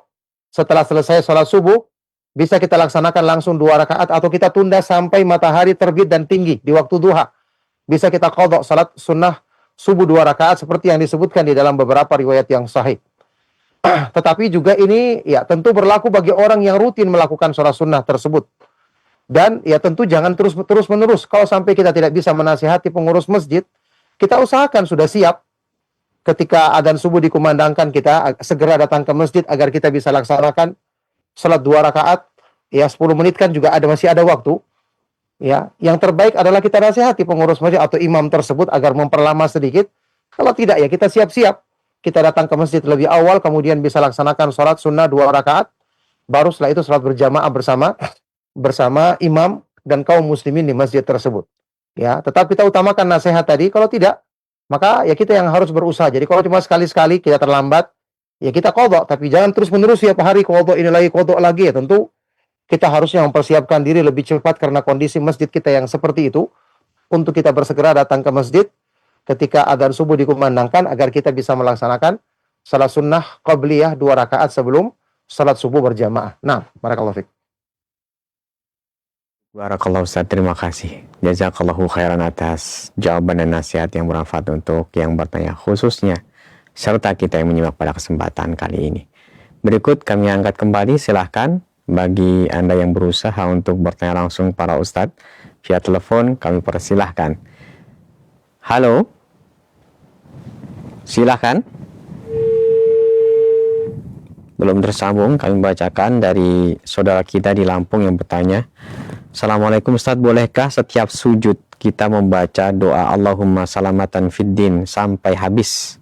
setelah selesai sholat subuh, bisa kita laksanakan langsung 2 rakaat atau kita tunda sampai matahari terbit dan tinggi di waktu duha. Bisa kita qadha salat sunnah subuh 2 rakaat seperti yang disebutkan di dalam beberapa riwayat yang sahih. Tetapi juga ini ya tentu berlaku bagi orang yang rutin melakukan sholat sunnah tersebut. Dan ya tentu jangan terus menerus. Kalau sampai kita tidak bisa menasihati pengurus masjid, kita usahakan sudah siap. Ketika adzan subuh dikumandangkan, kita segera datang ke masjid agar kita bisa laksanakan sholat 2 rakaat. Ya 10 menit kan juga masih ada waktu. Ya, yang terbaik adalah kita nasihati pengurus masjid atau imam tersebut agar memperlama sedikit. Kalau tidak ya kita siap-siap. Kita datang ke masjid lebih awal, kemudian bisa laksanakan sholat sunnah 2 rakaat. Baru setelah itu sholat berjamaah bersama imam dan kaum muslimin di masjid tersebut. Ya, tetap kita utamakan nasihat tadi. Kalau tidak, maka ya kita yang harus berusaha. Jadi kalau cuma sekali-sekali kita terlambat, ya kita qadha. Tapi jangan terus-menerus tiap hari qadha ini lagi, qadha lagi. Ya tentu kita harusnya mempersiapkan diri lebih cepat karena kondisi masjid kita yang seperti itu. Untuk kita bersegera datang ke masjid ketika adzan subuh dikumandangkan agar kita bisa melaksanakan salat sunnah qabliyah 2 rakaat sebelum salat subuh berjamaah. Nah, barakallahu fiik. Barakallahu Ustaz, terima kasih. Jazakallahu khairan atas jawaban dan nasihat yang bermanfaat untuk yang bertanya khususnya serta kita yang menyimak pada kesempatan kali ini. Berikut kami angkat kembali, silahkan bagi Anda yang berusaha untuk bertanya langsung para Ustadz via telepon, kami persilahkan. Halo, silahkan. Belum tersambung, kami bacakan dari saudara kita di Lampung yang bertanya. Assalamualaikum Ustadz, bolehkah setiap sujud kita membaca doa Allahumma salamatan fiddin sampai habis?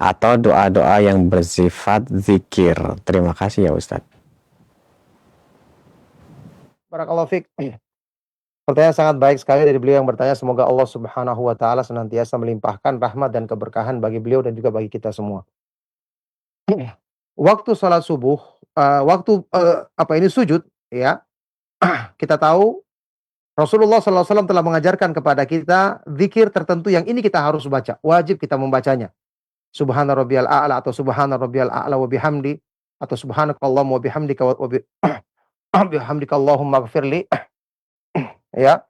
Atau doa-doa yang bersifat zikir? Terima kasih ya Ustadz. Barakallahu fiik. Pertanyaan sangat baik sekali dari beliau yang bertanya. Semoga Allah Subhanahu wa taala senantiasa melimpahkan rahmat dan keberkahan bagi beliau dan juga bagi kita semua. Waktu salat subuh, sujud ya. Kita tahu Rasulullah SAW telah mengajarkan kepada kita zikir tertentu yang ini kita harus baca. Wajib kita membacanya. Subhana rabbiyal a'la atau subhana rabbiyal a'la wa bihamdi atau subhanakallahumma wa bihamdika wa bihamdika Allahumma ighfirli. Ya.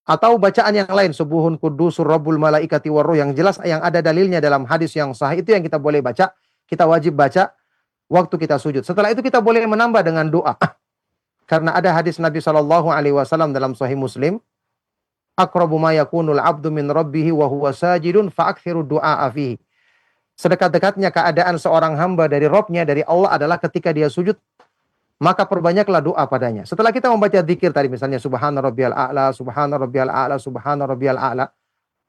Atau bacaan yang lain, subuhun kudusur rabbul malaikati warruh, yang jelas yang ada dalilnya dalam hadis yang sahih, itu yang kita boleh baca. Kita wajib baca waktu kita sujud. Setelah itu kita boleh menambah dengan doa. Karena ada hadis Nabi SAW dalam Sahih Muslim aqrabu ma yakunul 'abdu min rabbih wa huwa sajidun fa'akthiru du'a fihi. Sedekat-dekatnya keadaan seorang hamba dari Rabb-nya, dari Allah adalah ketika dia sujud, maka perbanyaklah doa padanya. Setelah kita membaca zikir tadi misalnya subhana rabbiyal a'la, subhana rabbiyal a'la, subhana rabbiyal a'la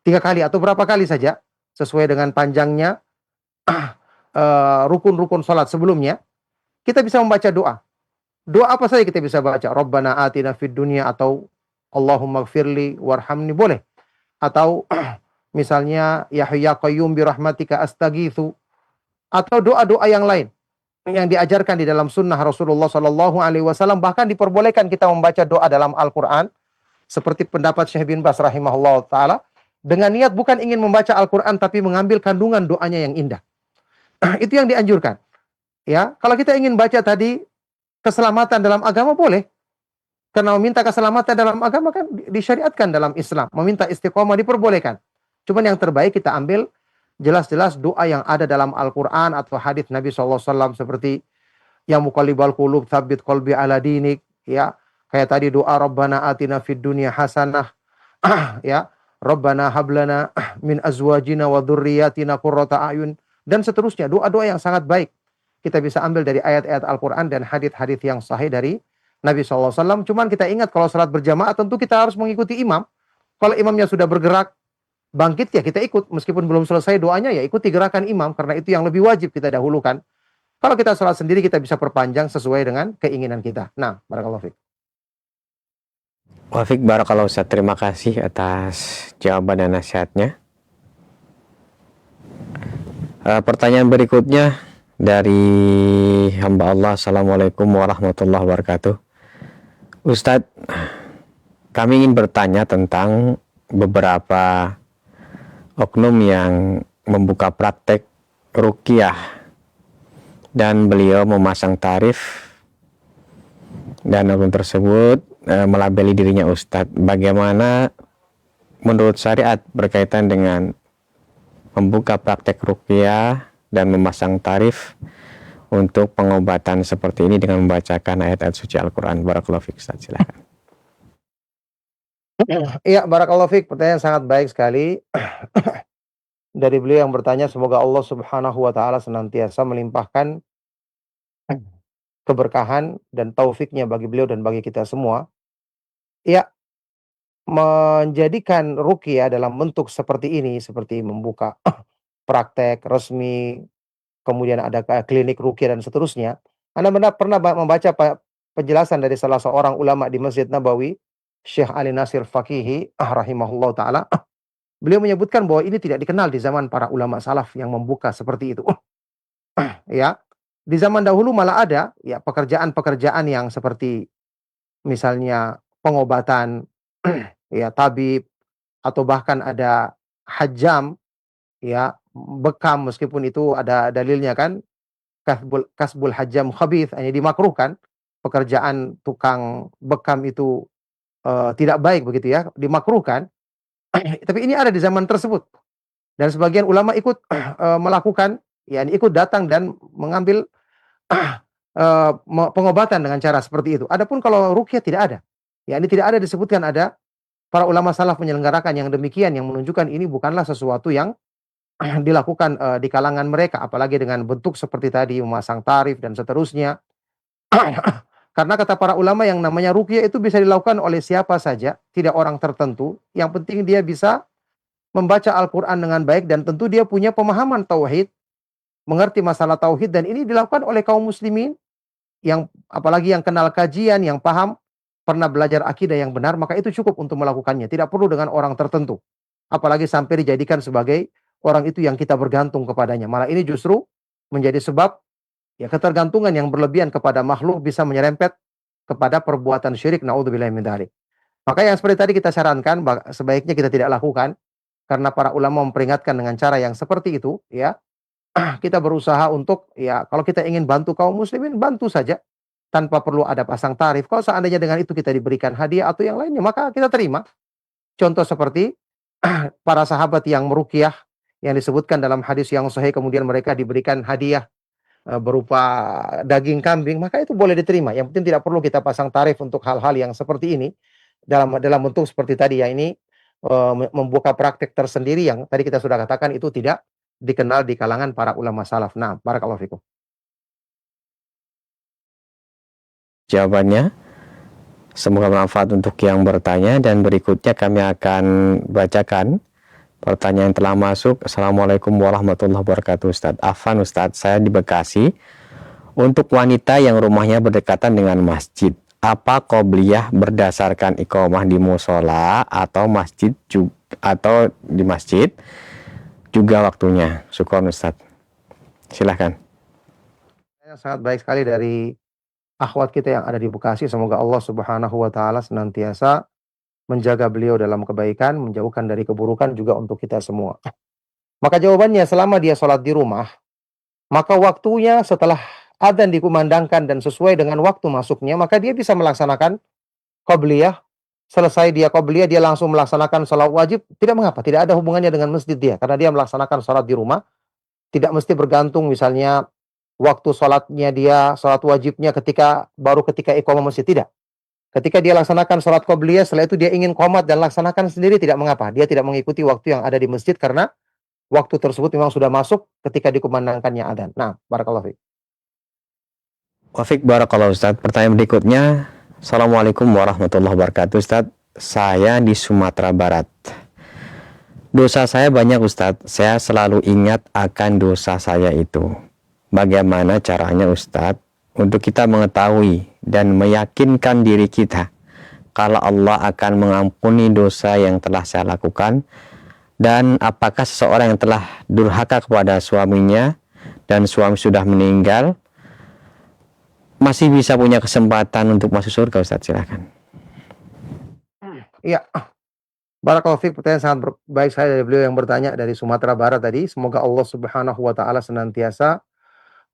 3 kali atau berapa kali saja sesuai dengan panjangnya rukun-rukun salat sebelumnya, kita bisa membaca doa. Doa apa saja kita bisa baca? Rabbana atina fid dunya atau Allahumma gfirli warhamni boleh. Atau misalnya ya hayyu ya qayyum bi rahmatika astaghitsu atau doa-doa yang lain yang diajarkan di dalam sunnah Rasulullah sallallahu alaihi wasallam, bahkan diperbolehkan kita membaca doa dalam Al-Qur'an seperti pendapat Syekh bin Baz rahimahullah taala dengan niat bukan ingin membaca Al-Qur'an tapi mengambil kandungan doanya yang indah. Itu yang dianjurkan. Ya, kalau kita ingin baca tadi keselamatan dalam agama boleh. Karena meminta keselamatan dalam agama kan disyariatkan dalam Islam. Meminta istiqomah diperbolehkan. Cuman yang terbaik kita ambil jelas-jelas doa yang ada dalam Al-Quran atau hadits Nabi SAW seperti yang muqallibal qulub tsabbit qalbi ala dinik, ya. Kayak tadi doa Rabbana atina fid dunya hasanah, ya. Rabbana hablana min azwajina wa dzurriyyatina qurrata a'yun dan seterusnya. Doa-doa yang sangat baik kita bisa ambil dari ayat-ayat Al-Quran dan hadits-hadits yang sahih dari Nabi SAW. Cuman kita ingat kalau salat berjamaah tentu kita harus mengikuti imam. Kalau imamnya sudah bergerak bangkit ya kita ikut, meskipun belum selesai doanya ya ikuti gerakan imam, karena itu yang lebih wajib kita dahulukan. Kalau kita sholat sendiri kita bisa perpanjang sesuai dengan keinginan kita. Nah, barakallahu fiik. Wafik barakallahu Ustaz, terima kasih atas jawaban dan nasihatnya. Pertanyaan berikutnya dari hamba Allah. Assalamualaikum warahmatullahi wabarakatuh. Ustadz, kami ingin bertanya tentang beberapa oknum yang membuka praktek ruqyah dan beliau memasang tarif dan oknum tersebut melabeli dirinya Ustadz. Bagaimana menurut syariat berkaitan dengan membuka praktek ruqyah dan memasang tarif untuk pengobatan seperti ini dengan membacakan ayat-ayat suci Al-Quran? Barakallahu fiik, Ustaz, silakan. Iya, barakallahu fiik, pertanyaan sangat baik sekali dari beliau yang bertanya. Semoga Allah Subhanahu wa taala senantiasa melimpahkan keberkahan dan taufiknya bagi beliau dan bagi kita semua. Ya, menjadikan ruqyah dalam bentuk seperti ini, seperti membuka praktek resmi, kemudian ada klinik ruqyah dan seterusnya. Anda pernah membaca penjelasan dari salah seorang ulama di Masjid Nabawi, Syekh Ali Nasir Fakihi rahimahullah taala. Beliau menyebutkan bahwa ini tidak dikenal di zaman para ulama salaf yang membuka seperti itu. Ya, di zaman dahulu malah ada ya pekerjaan-pekerjaan yang seperti misalnya pengobatan, ya tabib, atau bahkan ada hajam, ya bekam, meskipun itu ada dalilnya kan, kasbul hajam khabith, hanya dimakruhkan. Pekerjaan tukang bekam itu tidak baik begitu ya, dimakruhkan. Tapi ini ada di zaman tersebut dan sebagian ulama ikut melakukan, ya ikut datang dan mengambil pengobatan dengan cara seperti itu. Adapun kalau ruqyah tidak ada. Ya, ini tidak ada disebutkan ada para ulama salaf menyelenggarakan yang demikian, yang menunjukkan ini bukanlah sesuatu yang dilakukan di kalangan mereka, apalagi dengan bentuk seperti tadi memasang tarif dan seterusnya. Karena kata para ulama yang namanya ruqyah itu bisa dilakukan oleh siapa saja, tidak orang tertentu. Yang penting dia bisa membaca Al-Quran dengan baik dan tentu dia punya pemahaman tauhid, mengerti masalah tauhid, dan ini dilakukan oleh kaum muslimin yang apalagi yang kenal kajian, yang paham, pernah belajar akidah yang benar, maka itu cukup untuk melakukannya. Tidak perlu dengan orang tertentu. Apalagi sampai dijadikan sebagai orang itu yang kita bergantung kepadanya. Malah ini justru menjadi sebab ya ketergantungan yang berlebihan kepada makhluk bisa menyerempet kepada perbuatan syirik. Naudzubillahi min dzalik. Maka yang seperti tadi kita sarankan sebaiknya kita tidak lakukan, karena para ulama memperingatkan dengan cara yang seperti itu, ya. Kita berusaha untuk, ya kalau kita ingin bantu kaum muslimin, bantu saja tanpa perlu ada pasang tarif. Kalau seandainya dengan itu kita diberikan hadiah atau yang lainnya, maka kita terima. Contoh seperti para sahabat yang meruqyah yang disebutkan dalam hadis yang sahih, kemudian mereka diberikan hadiah berupa daging kambing, maka itu boleh diterima. Yang penting tidak perlu kita pasang tarif untuk hal-hal yang seperti ini dalam bentuk seperti tadi ya. Ini membuka praktek tersendiri yang tadi kita sudah katakan itu tidak dikenal di kalangan para ulama salaf. Nah, barakallahu fikum. Jawabannya semoga bermanfaat untuk yang bertanya, dan berikutnya kami akan bacakan pertanyaan yang telah masuk. Assalamualaikum warahmatullahi wabarakatuh Ustadz. Afan Ustadz, saya di Bekasi. Untuk wanita yang rumahnya berdekatan dengan masjid, apa qobliyah berdasarkan iqamah di musola atau atau di masjid juga waktunya? Syukron Ustadz. Silahkan. Sangat baik sekali dari akhwat kita yang ada di Bekasi. Semoga Allah Subhanahu wa taala senantiasa menjaga beliau dalam kebaikan, menjauhkan dari keburukan juga untuk kita semua. Maka jawabannya, selama dia sholat di rumah, maka waktunya setelah adzan dikumandangkan dan sesuai dengan waktu masuknya, maka dia bisa melaksanakan qobliyah. Selesai dia qobliyah, dia langsung melaksanakan sholat wajib, tidak mengapa, tidak ada hubungannya dengan masjid dia, karena dia melaksanakan sholat di rumah. Tidak mesti bergantung misalnya waktu sholatnya dia, sholat wajibnya ketika iqamah masjid, tidak. Ketika dia laksanakan sholat qobliyah, setelah itu dia ingin qomat dan laksanakan sendiri, tidak mengapa. Dia tidak mengikuti waktu yang ada di masjid karena waktu tersebut memang sudah masuk ketika dikumandangkannya adzan. Nah, barakallahu fiik. Wafik barakallahu Ustadz. Pertanyaan berikutnya. Assalamualaikum warahmatullahi wabarakatuh Ustadz. Saya di Sumatera Barat. Dosa saya banyak Ustadz. Saya selalu ingat akan dosa saya itu. Bagaimana caranya Ustadz untuk kita mengetahui dan meyakinkan diri kita kalau Allah akan mengampuni dosa yang telah saya lakukan? Dan apakah seseorang yang telah durhaka kepada suaminya dan suami sudah meninggal masih bisa punya kesempatan untuk masuk surga Ustadz? Silahkan. Iya, barakallahu fiik. Pertanyaan sangat baik sekali dari beliau yang bertanya dari Sumatera Barat tadi. Semoga Allah Subhanahu wa taala senantiasa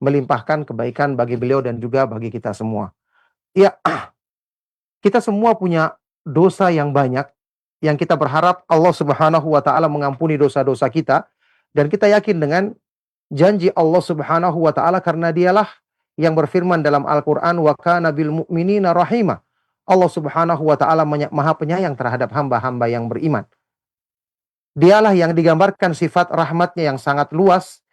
melimpahkan kebaikan bagi beliau dan juga bagi kita semua. Iya, kita semua punya dosa yang banyak yang kita berharap Allah Subhanahu wa taala mengampuni dosa-dosa kita, dan kita yakin dengan janji Allah Subhanahu wa taala karena dialah yang berfirman dalam Al-Qur'an, wa kana bil mu'minina rahimah. Allah Subhanahu wa taala Maha Penyayang terhadap hamba-hamba yang beriman. Dialah yang digambarkan sifat rahmatnya yang sangat luas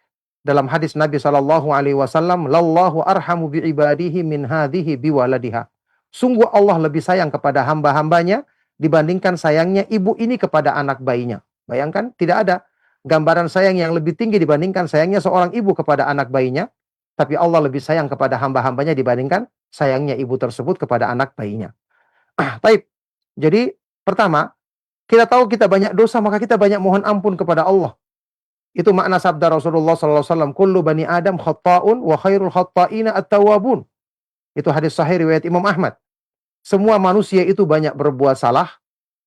dalam hadis Nabi sallallahu alaihi wasallam, lallahu arhamu bi ibadihi min hadhihi biwaladiha. Sungguh Allah lebih sayang kepada hamba-hambanya dibandingkan sayangnya ibu ini kepada anak bayinya. Bayangkan, tidak ada gambaran sayang yang lebih tinggi dibandingkan sayangnya seorang ibu kepada anak bayinya. Tapi Allah lebih sayang kepada hamba-hambanya dibandingkan sayangnya ibu tersebut kepada anak bayinya. Baik. Jadi pertama, kita tahu kita banyak dosa, maka kita banyak mohon ampun kepada Allah. Itu makna sabda Rasulullah SAW, kullu bani Adam khatta'un wa khairul khatta'ina at-tawwabun. Itu hadis sahih riwayat Imam Ahmad. Semua manusia itu banyak berbuat salah,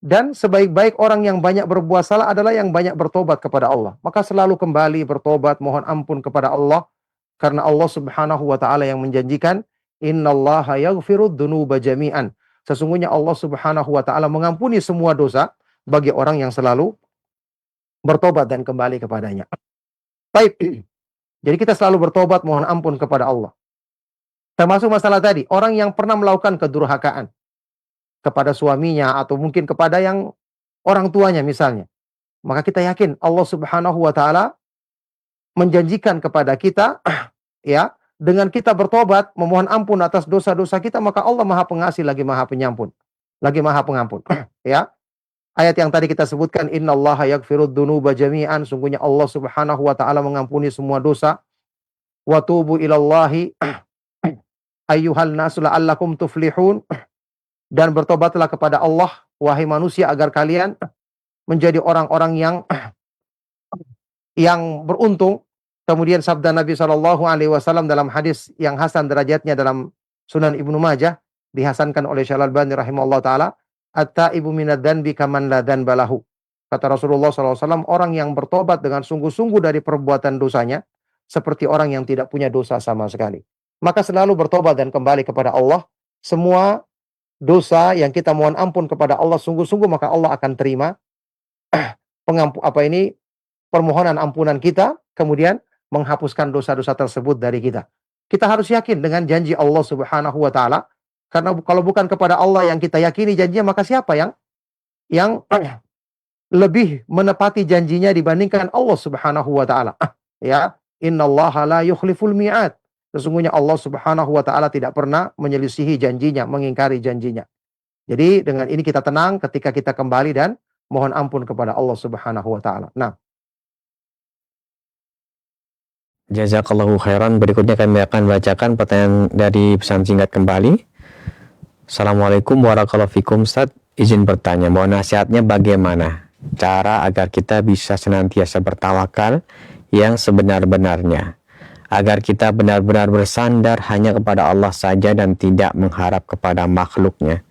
dan sebaik-baik orang yang banyak berbuat salah adalah yang banyak bertobat kepada Allah. Maka selalu kembali bertobat, mohon ampun kepada Allah. Karena Allah Subhanahu wa taala yang menjanjikan, innallaha yaghfirud dzunuba jami'an. Sesungguhnya Allah Subhanahu wa taala mengampuni semua dosa bagi orang yang selalu bertobat dan kembali kepadanya. Baik. Jadi kita selalu bertobat, mohon ampun kepada Allah. Termasuk masalah tadi, orang yang pernah melakukan kedurhakaan kepada suaminya atau mungkin kepada yang orang tuanya misalnya. Maka kita yakin Allah Subhanahu wa taala menjanjikan kepada kita ya, dengan kita bertobat, memohon ampun atas dosa-dosa kita, maka Allah Maha Pengasih lagi Maha Penyampun, lagi Maha Pengampun. Ya. Ayat yang tadi kita sebutkan, innallaha yaghfirud dzunuba jami'an, sungguhnya Allah Subhanahu wa taala mengampuni semua dosa. Wa tubu ilallahi ayyuhal nasu la'allakum tuflihun, dan bertobatlah kepada Allah wahai manusia agar kalian menjadi orang-orang yang beruntung. Kemudian sabda Nabi SAW dalam hadis yang hasan derajatnya dalam Sunan Ibnu Majah, dihasankan oleh Syekh Al-Albani rahimahullah ta'ala, at-taibu minadz dzanbi kaman la dzanba lahu. Kata Rasulullah SAW, orang yang bertobat dengan sungguh-sungguh dari perbuatan dosanya seperti orang yang tidak punya dosa sama sekali. Maka selalu bertobat dan kembali kepada Allah. Semua dosa yang kita mohon ampun kepada Allah sungguh-sungguh, maka Allah akan terima permohonan ampunan kita, kemudian menghapuskan dosa-dosa tersebut dari kita. Kita harus yakin dengan janji Allah Subhanahu wa taala, karena kalau bukan kepada Allah yang kita yakini janjinya, maka siapa yang lebih menepati janjinya dibandingkan Allah Subhanahu wa taala. Ya, innallaha la yukhliful mi'ad. Sesungguhnya Allah Subhanahu wa taala tidak pernah menyelisihi janjinya, mengingkari janjinya. Jadi dengan ini kita tenang ketika kita kembali dan mohon ampun kepada Allah Subhanahu wa taala. Nah, Jazakallahu khairan. Berikutnya kami akan bacakan pertanyaan dari pesan singkat kembali. Assalamualaikum warahmatullahi wabarakatuh. Ustaz, izin bertanya, mohon nasihatnya bagaimana cara agar kita bisa senantiasa bertawakal yang sebenar-benarnya, agar kita benar-benar bersandar hanya kepada Allah saja dan tidak mengharap kepada makhluknya.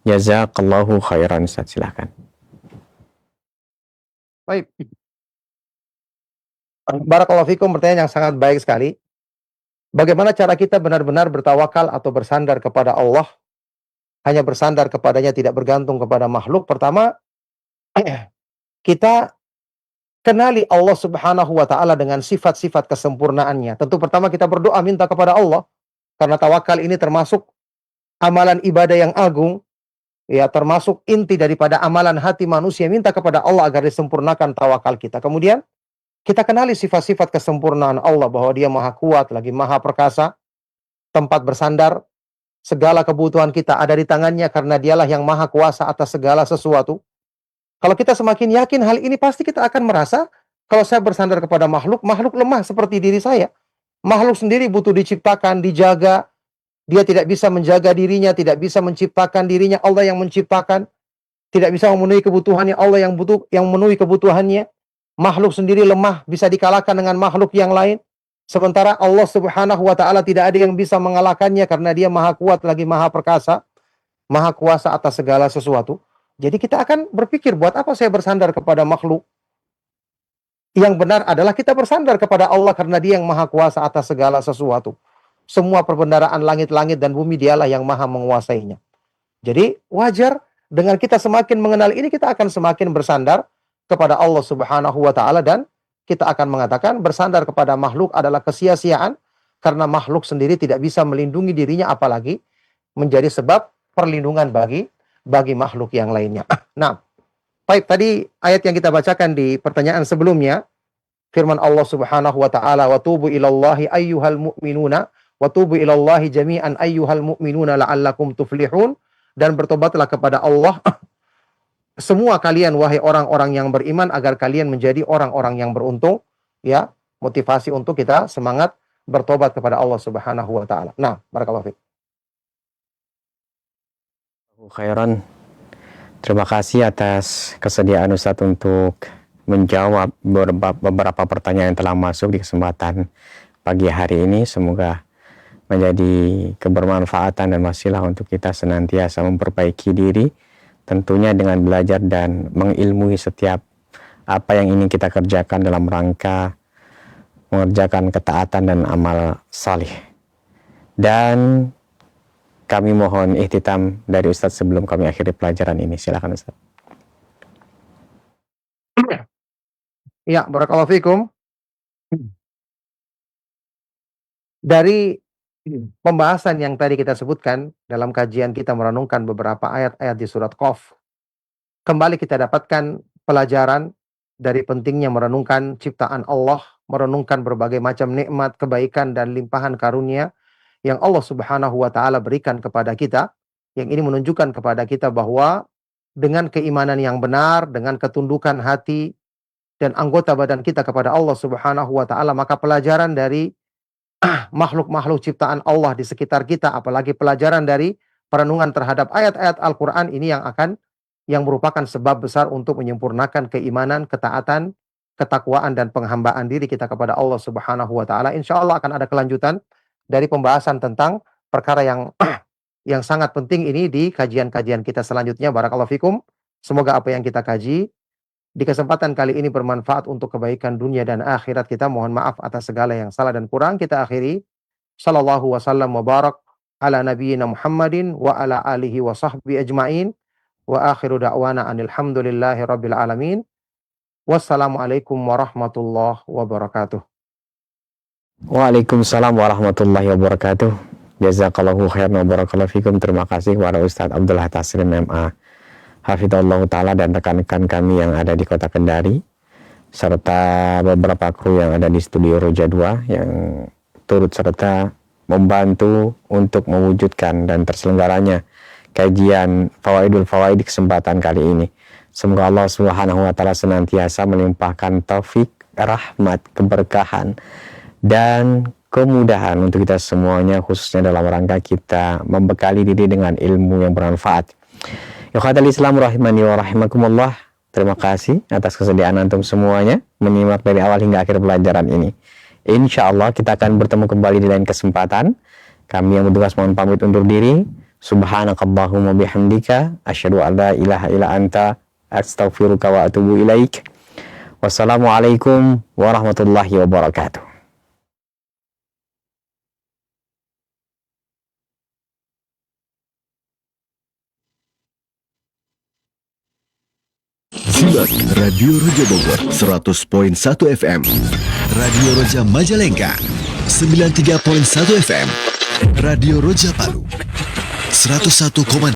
Jazakallahu khairan. Ustaz, silakan. baik. Barakallahu fikum, pertanyaan yang sangat baik sekali. Bagaimana cara kita benar-benar bertawakal atau bersandar kepada Allah, hanya bersandar kepadanya, tidak bergantung kepada makhluk? Pertama, kita kenali Allah Subhanahu wa taala dengan sifat-sifat kesempurnaannya. Tentu pertama kita berdoa minta kepada Allah, karena tawakal ini termasuk amalan ibadah yang agung, ya, termasuk inti daripada amalan hati manusia, minta kepada Allah agar disempurnakan tawakal kita. Kemudian kita kenali sifat-sifat kesempurnaan Allah, bahwa Dia Maha Kuat, lagi Maha Perkasa, tempat bersandar, segala kebutuhan kita ada di tangannya karena Dialah yang Maha Kuasa atas segala sesuatu. Kalau kita semakin yakin hal ini, pasti kita akan merasa, kalau saya bersandar kepada makhluk, makhluk lemah seperti diri saya. Makhluk sendiri butuh diciptakan, dijaga. Dia tidak bisa menjaga dirinya, tidak bisa menciptakan dirinya, Allah yang menciptakan. Tidak bisa memenuhi kebutuhannya, Allah yang memenuhi kebutuhannya. Makhluk sendiri lemah, bisa dikalahkan dengan makhluk yang lain. Sementara Allah Subhanahu wa taala tidak ada yang bisa mengalahkannya karena Dia Maha Kuat, lagi Maha Perkasa, Maha Kuasa atas segala sesuatu. Jadi kita akan berpikir, buat apa saya bersandar kepada makhluk? Yang benar adalah kita bersandar kepada Allah karena Dia yang Maha Kuasa atas segala sesuatu. Semua perbendaharaan langit-langit dan bumi Dialah yang Maha menguasainya. Jadi wajar dengan kita semakin mengenal ini, kita akan semakin bersandar kepada Allah Subhanahu wa taala, dan kita akan mengatakan bersandar kepada makhluk adalah kesia-siaan karena makhluk sendiri tidak bisa melindungi dirinya, apalagi menjadi sebab perlindungan bagi makhluk yang lainnya. Nah, baik, tadi ayat yang kita bacakan di pertanyaan sebelumnya, firman Allah Subhanahu wa taala, "Wa tubu ilallahi ayyuhal mu'minuna wa tubu ilallahi jami'an ayyuhal mu'minuna la'allakum tuflihun." Dan bertobatlah kepada Allah semua kalian, wahai orang-orang yang beriman, agar kalian menjadi orang-orang yang beruntung. Ya, motivasi untuk kita semangat bertobat kepada Allah Subhanahu wa taala. Nah, barakallahu fiik. Khairan. Terima kasih atas kesediaan Ustadz untuk menjawab beberapa pertanyaan yang telah masuk di kesempatan pagi hari ini. Semoga menjadi kebermanfaatan dan wasilah untuk kita senantiasa memperbaiki diri, tentunya dengan belajar dan mengilmui setiap apa yang ingin kita kerjakan dalam rangka mengerjakan ketaatan dan amal salih. Dan kami mohon ihtitam dari Ustadz sebelum kami akhiri pelajaran ini. Silakan Ustadz. Ya, barakallahu fikum. Dari pembahasan yang tadi kita sebutkan dalam kajian kita merenungkan beberapa ayat-ayat di surat Qaf, kembali kita dapatkan pelajaran dari pentingnya merenungkan ciptaan Allah, merenungkan berbagai macam nikmat, kebaikan dan limpahan karunia yang Allah Subhanahu wa taala berikan kepada kita. Yang ini menunjukkan kepada kita bahwa dengan keimanan yang benar, dengan ketundukan hati dan anggota badan kita kepada Allah Subhanahu wa taala, maka pelajaran dari makhluk-makhluk ciptaan Allah di sekitar kita, apalagi pelajaran dari perenungan terhadap ayat-ayat Al-Quran ini yang merupakan sebab besar untuk menyempurnakan keimanan, ketaatan, ketakwaan dan penghambaan diri kita kepada Allah Subhanahu wa taala. Insya Allah akan ada kelanjutan dari pembahasan tentang perkara yang sangat penting ini di kajian-kajian kita selanjutnya. Barakallahu fikum. Semoga apa yang kita kaji di kesempatan kali ini bermanfaat untuk kebaikan dunia dan akhirat kita. Mohon maaf atas segala yang salah dan kurang. Kita akhiri. Sallallahu wasallam wa barak ala nabiyyina Muhammadin wa ala alihi wa sahbihi ajma'in. Wa akhiru da'wana anilhamdulillahi rabbil alamin. Wassalamualaikum warahmatullahi wabarakatuh. Waalaikumsalam warahmatullahi wabarakatuh. Jazakallahu khairan wa barakallahu fikum. Terima kasih kepada Ustadz Abdullah Taslim MA hafizallahu ta'ala, dan rekan-rekan kami yang ada di kota Kendari, serta beberapa kru yang ada di studio Roja 2 yang turut serta membantu untuk mewujudkan dan terselenggaranya kajian Fawaidul Fawaid kesempatan kali ini. Semoga Allah Subhanahu wa taala senantiasa melimpahkan taufik, rahmat, keberkahan dan kemudahan untuk kita semuanya, khususnya dalam rangka kita membekali diri dengan ilmu yang bermanfaat. Ikhwatal Islam rahimani wa rahimakumullah. Terima kasih atas kesediaan antum semuanya menyimak dari awal hingga akhir pelajaran ini. Insya Allah kita akan bertemu kembali di lain kesempatan. Kami yang bertugas mohon pamit undur diri. Subhanakallahumma bihamdika asyhadu an la ilaha illa anta astaghfiruka wa atubu ilaik. Wassalamualaikum warahmatullahi wabarakatuh. Simak Radio Roja Bogor 100.1 FM, Radio Roja Majalengka 93.1 FM, Radio Roja Palu 101,3